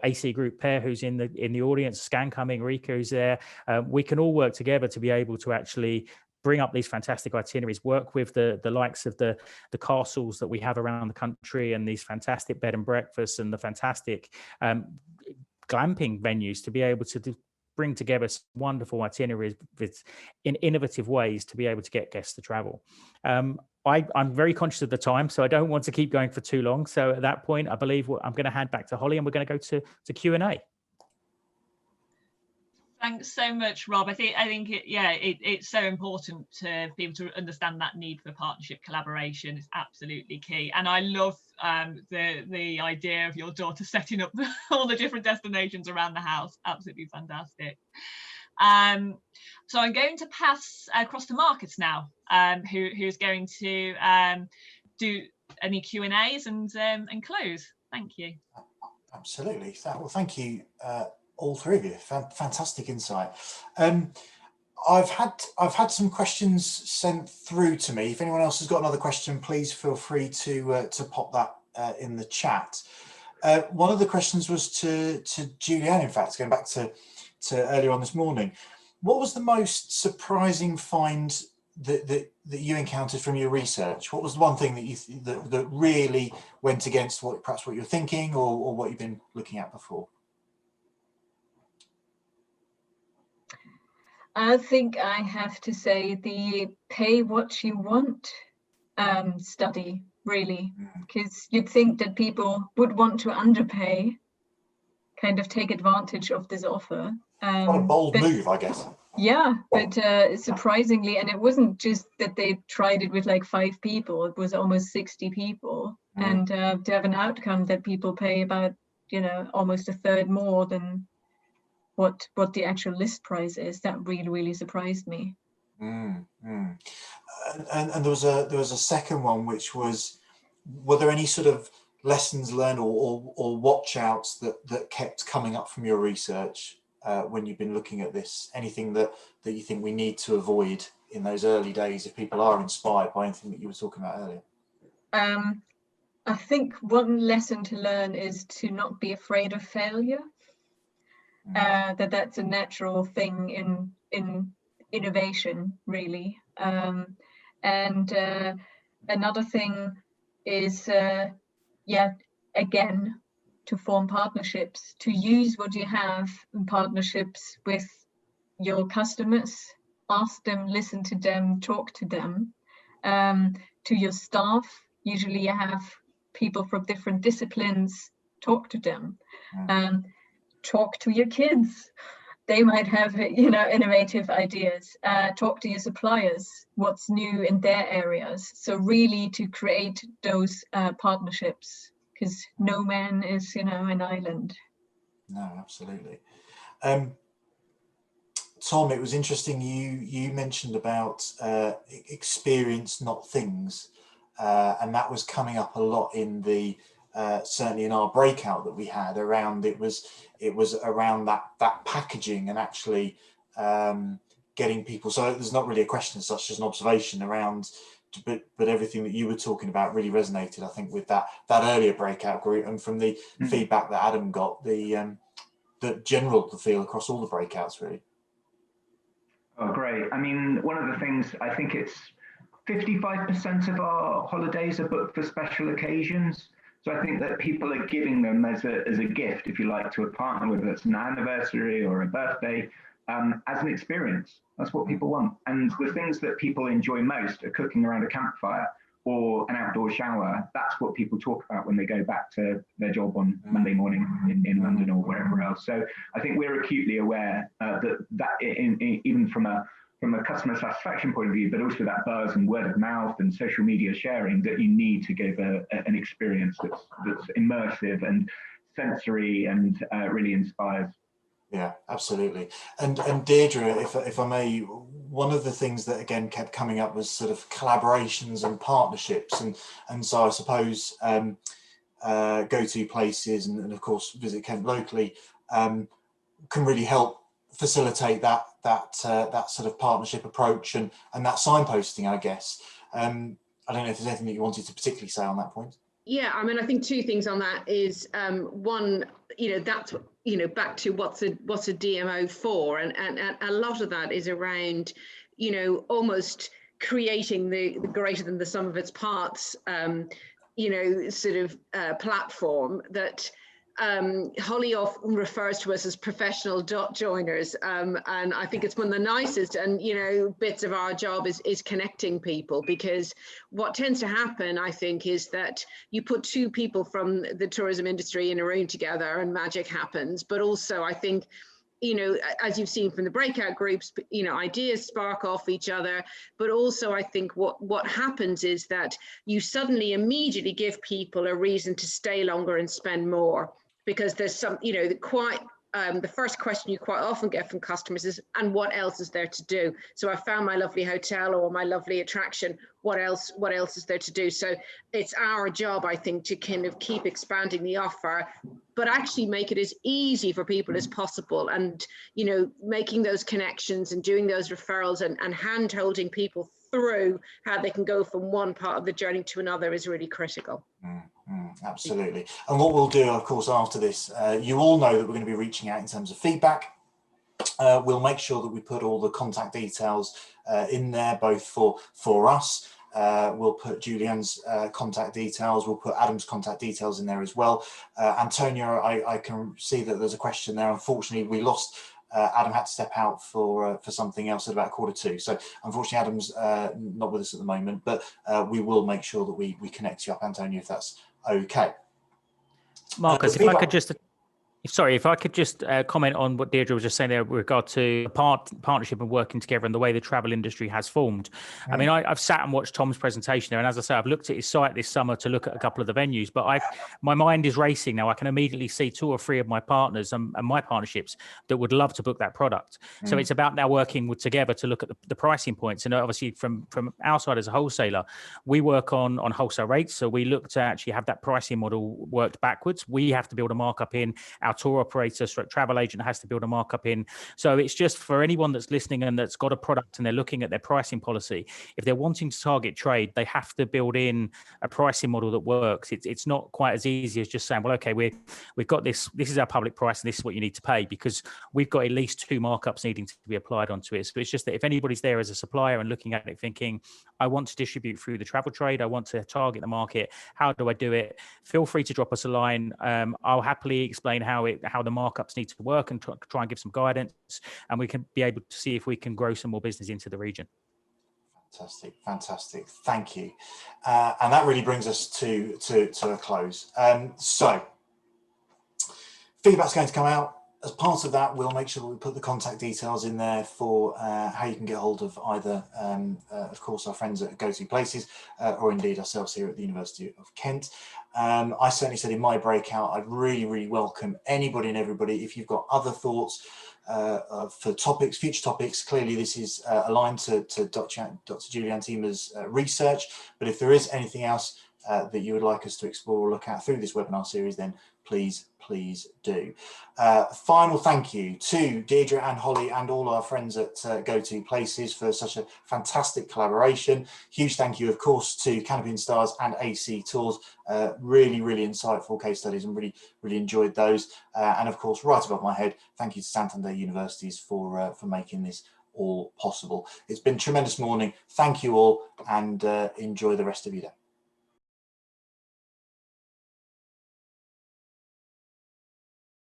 AC Group Pair, who's in the audience, Scan Coming, Rika, who's there, we can all work together to be able to actually bring up these fantastic itineraries, work with the likes of the castles that we have around the country and these fantastic bed and breakfasts and the fantastic glamping venues to be able to bring together wonderful itineraries in innovative ways to be able to get guests to travel. I'm very conscious of the time, so I don't want to keep going for too long. So at that point, I believe I'm going to hand back to Holly, and we're going to go to Q&A. Thanks so much, Rob. I think it's so important to be able to understand that need for partnership collaboration. It's absolutely key, and I love the idea of your daughter setting up all the different destinations around the house. Absolutely fantastic. So I'm going to pass across to Marcus now, who's going to do any Q&As and close. Thank you. Absolutely. Well, thank you. All three of you, fantastic insight. I've had some questions sent through to me. If anyone else has got another question, please feel free to pop that in the chat. One of the questions was to Julianne, in fact, going back to earlier on this morning. What was the most surprising find that you encountered from your research? What was the one thing that really went against perhaps what you're thinking or what you've been looking at before? I think I have to say the pay what you want study, really, because you'd think that people would want to underpay, kind of take advantage of this offer. What a bold move, I guess. Yeah, but surprisingly, and it wasn't just that they tried it with like 5 people, it was almost 60 people. And to have an outcome that people pay about, almost a third more than what the actual list price is, that really surprised me. And there was a second one, which was, were there any sort of lessons learned or watch outs that kept coming up from your research when you've been looking at this? Anything that you think we need to avoid in those early days if people are inspired by anything that you were talking about earlier? I think one lesson to learn is to not be afraid of failure. That's a natural thing in innovation, really. And another thing is, again, to form partnerships, to use what you have in partnerships with your customers, ask them, listen to them, talk to them, to your staff. Usually you have people from different disciplines, talk to them. Talk to your kids. They might have, innovative ideas. Talk to your suppliers, what's new in their areas. So really to create those partnerships, because no man is, an island. No, absolutely. Tom, it was interesting. You mentioned about experience, not things. And that was coming up a lot in the certainly in our breakout that we had around, it was around that packaging and actually getting people. So there's not really a question as such, as an observation around. But everything that you were talking about really resonated, I think, with that earlier breakout group, and from the feedback that Adam got, the general feel across all the breakouts, really. Oh, great. I mean, one of the things, I think it's 55% of our holidays are booked for special occasions. So I think that people are giving them as a gift, if you like, to a partner, whether it's an anniversary or a birthday, as an experience. That's what people want. And the things that people enjoy most are cooking around a campfire or an outdoor shower. That's what people talk about when they go back to their job on Monday morning in London or wherever else. So I think we're acutely aware that even from a customer satisfaction point of view, but also that buzz and word of mouth and social media sharing, that you need to give an experience that's immersive and sensory and really inspires. Yeah, absolutely. And Deirdre, if I may, one of the things that again kept coming up was sort of collaborations and partnerships, and so I suppose GoToPlaces and of course Visit Kent locally can really help facilitate that sort of partnership approach and that signposting, I guess. I don't know if there's anything that you wanted to particularly say on that point. Yeah, I mean, I think two things on that is one, that's back to what's a DMO for, and a lot of that is around almost creating the greater than the sum of its parts sort of platform that Holly often refers to us as professional dot joiners, and I think it's one of the nicest and bits of our job is connecting people, because what tends to happen, I think, is that you put two people from the tourism industry in a room together and magic happens. But also I think as you've seen from the breakout groups, ideas spark off each other. But also I think what happens is that you suddenly immediately give people a reason to stay longer and spend more, because there's some, the first question you quite often get from customers is, and what else is there to do? So I found my lovely hotel or my lovely attraction. What else is there to do? So it's our job, I think, to kind of keep expanding the offer, but actually make it as easy for people as possible. And, making those connections and doing those referrals and hand holding people through how they can go from one part of the journey to another is really critical. Absolutely. And what we'll do, of course, after this, you all know that we're going to be reaching out in terms of feedback. We'll make sure that we put all the contact details in there, both for us. We'll put Julianne's contact details. We'll put Adam's contact details in there as well. Antonia, I can see that there's a question there. Unfortunately, we lost. Adam had to step out for something else at about 1:45. So unfortunately, Adam's not with us at the moment, but we will make sure that we connect you up, Antonia, if that's okay. Marcus, if I could just comment on what Deirdre was just saying there with regard to partnership and working together and the way the travel industry has formed. Right. I mean, I've sat and watched Tom's presentation there, and as I say, I've looked at his site this summer to look at a couple of the venues, but my mind is racing now. I can immediately see 2 or 3 of my partners and my partnerships that would love to book that product. So it's about now working together to look at the pricing points. And obviously from our side as a wholesaler, we work on wholesale rates. So we look to actually have that pricing model worked backwards. We have to build a markup in. Our tour operator, travel agent has to build a markup in. So it's just for anyone that's listening and that's got a product and they're looking at their pricing policy, if they're wanting to target trade, they have to build in a pricing model that works. It's not quite as easy as just saying, well, okay, we've got this is our public price and this is what you need to pay, because we've got at least 2 markups needing to be applied onto it. So it's just that if anybody's there as a supplier and looking at it thinking, I want to distribute through the travel trade, I want to target the market, how do I do it? Feel free to drop us a line. I'll happily explain how the markups need to work and try and give some guidance, and we can be able to see if we can grow some more business into the region. Fantastic. Thank you. And that really brings us to a close. So feedback's going to come out. As part of that, we'll make sure that we put the contact details in there for how you can get hold of either, of course, our friends at GoToPlaces or indeed ourselves here at the University of Kent. I certainly said in my breakout, I'd really welcome anybody and everybody. If you've got other thoughts for topics, future topics, clearly this is aligned to Dr. Julianne Teemer's research. But if there is anything else that you would like us to explore or look at through this webinar series, then please do. Final thank you to Deirdre and Holly and all our friends at GoToPlaces for such a fantastic collaboration. Huge thank you, of course, to Canopy and Stars and AC Tours. Really insightful case studies, and really enjoyed those. And of course, right above my head, thank you to Santander Universities for making this all possible. It's been a tremendous morning. Thank you all, and enjoy the rest of your day.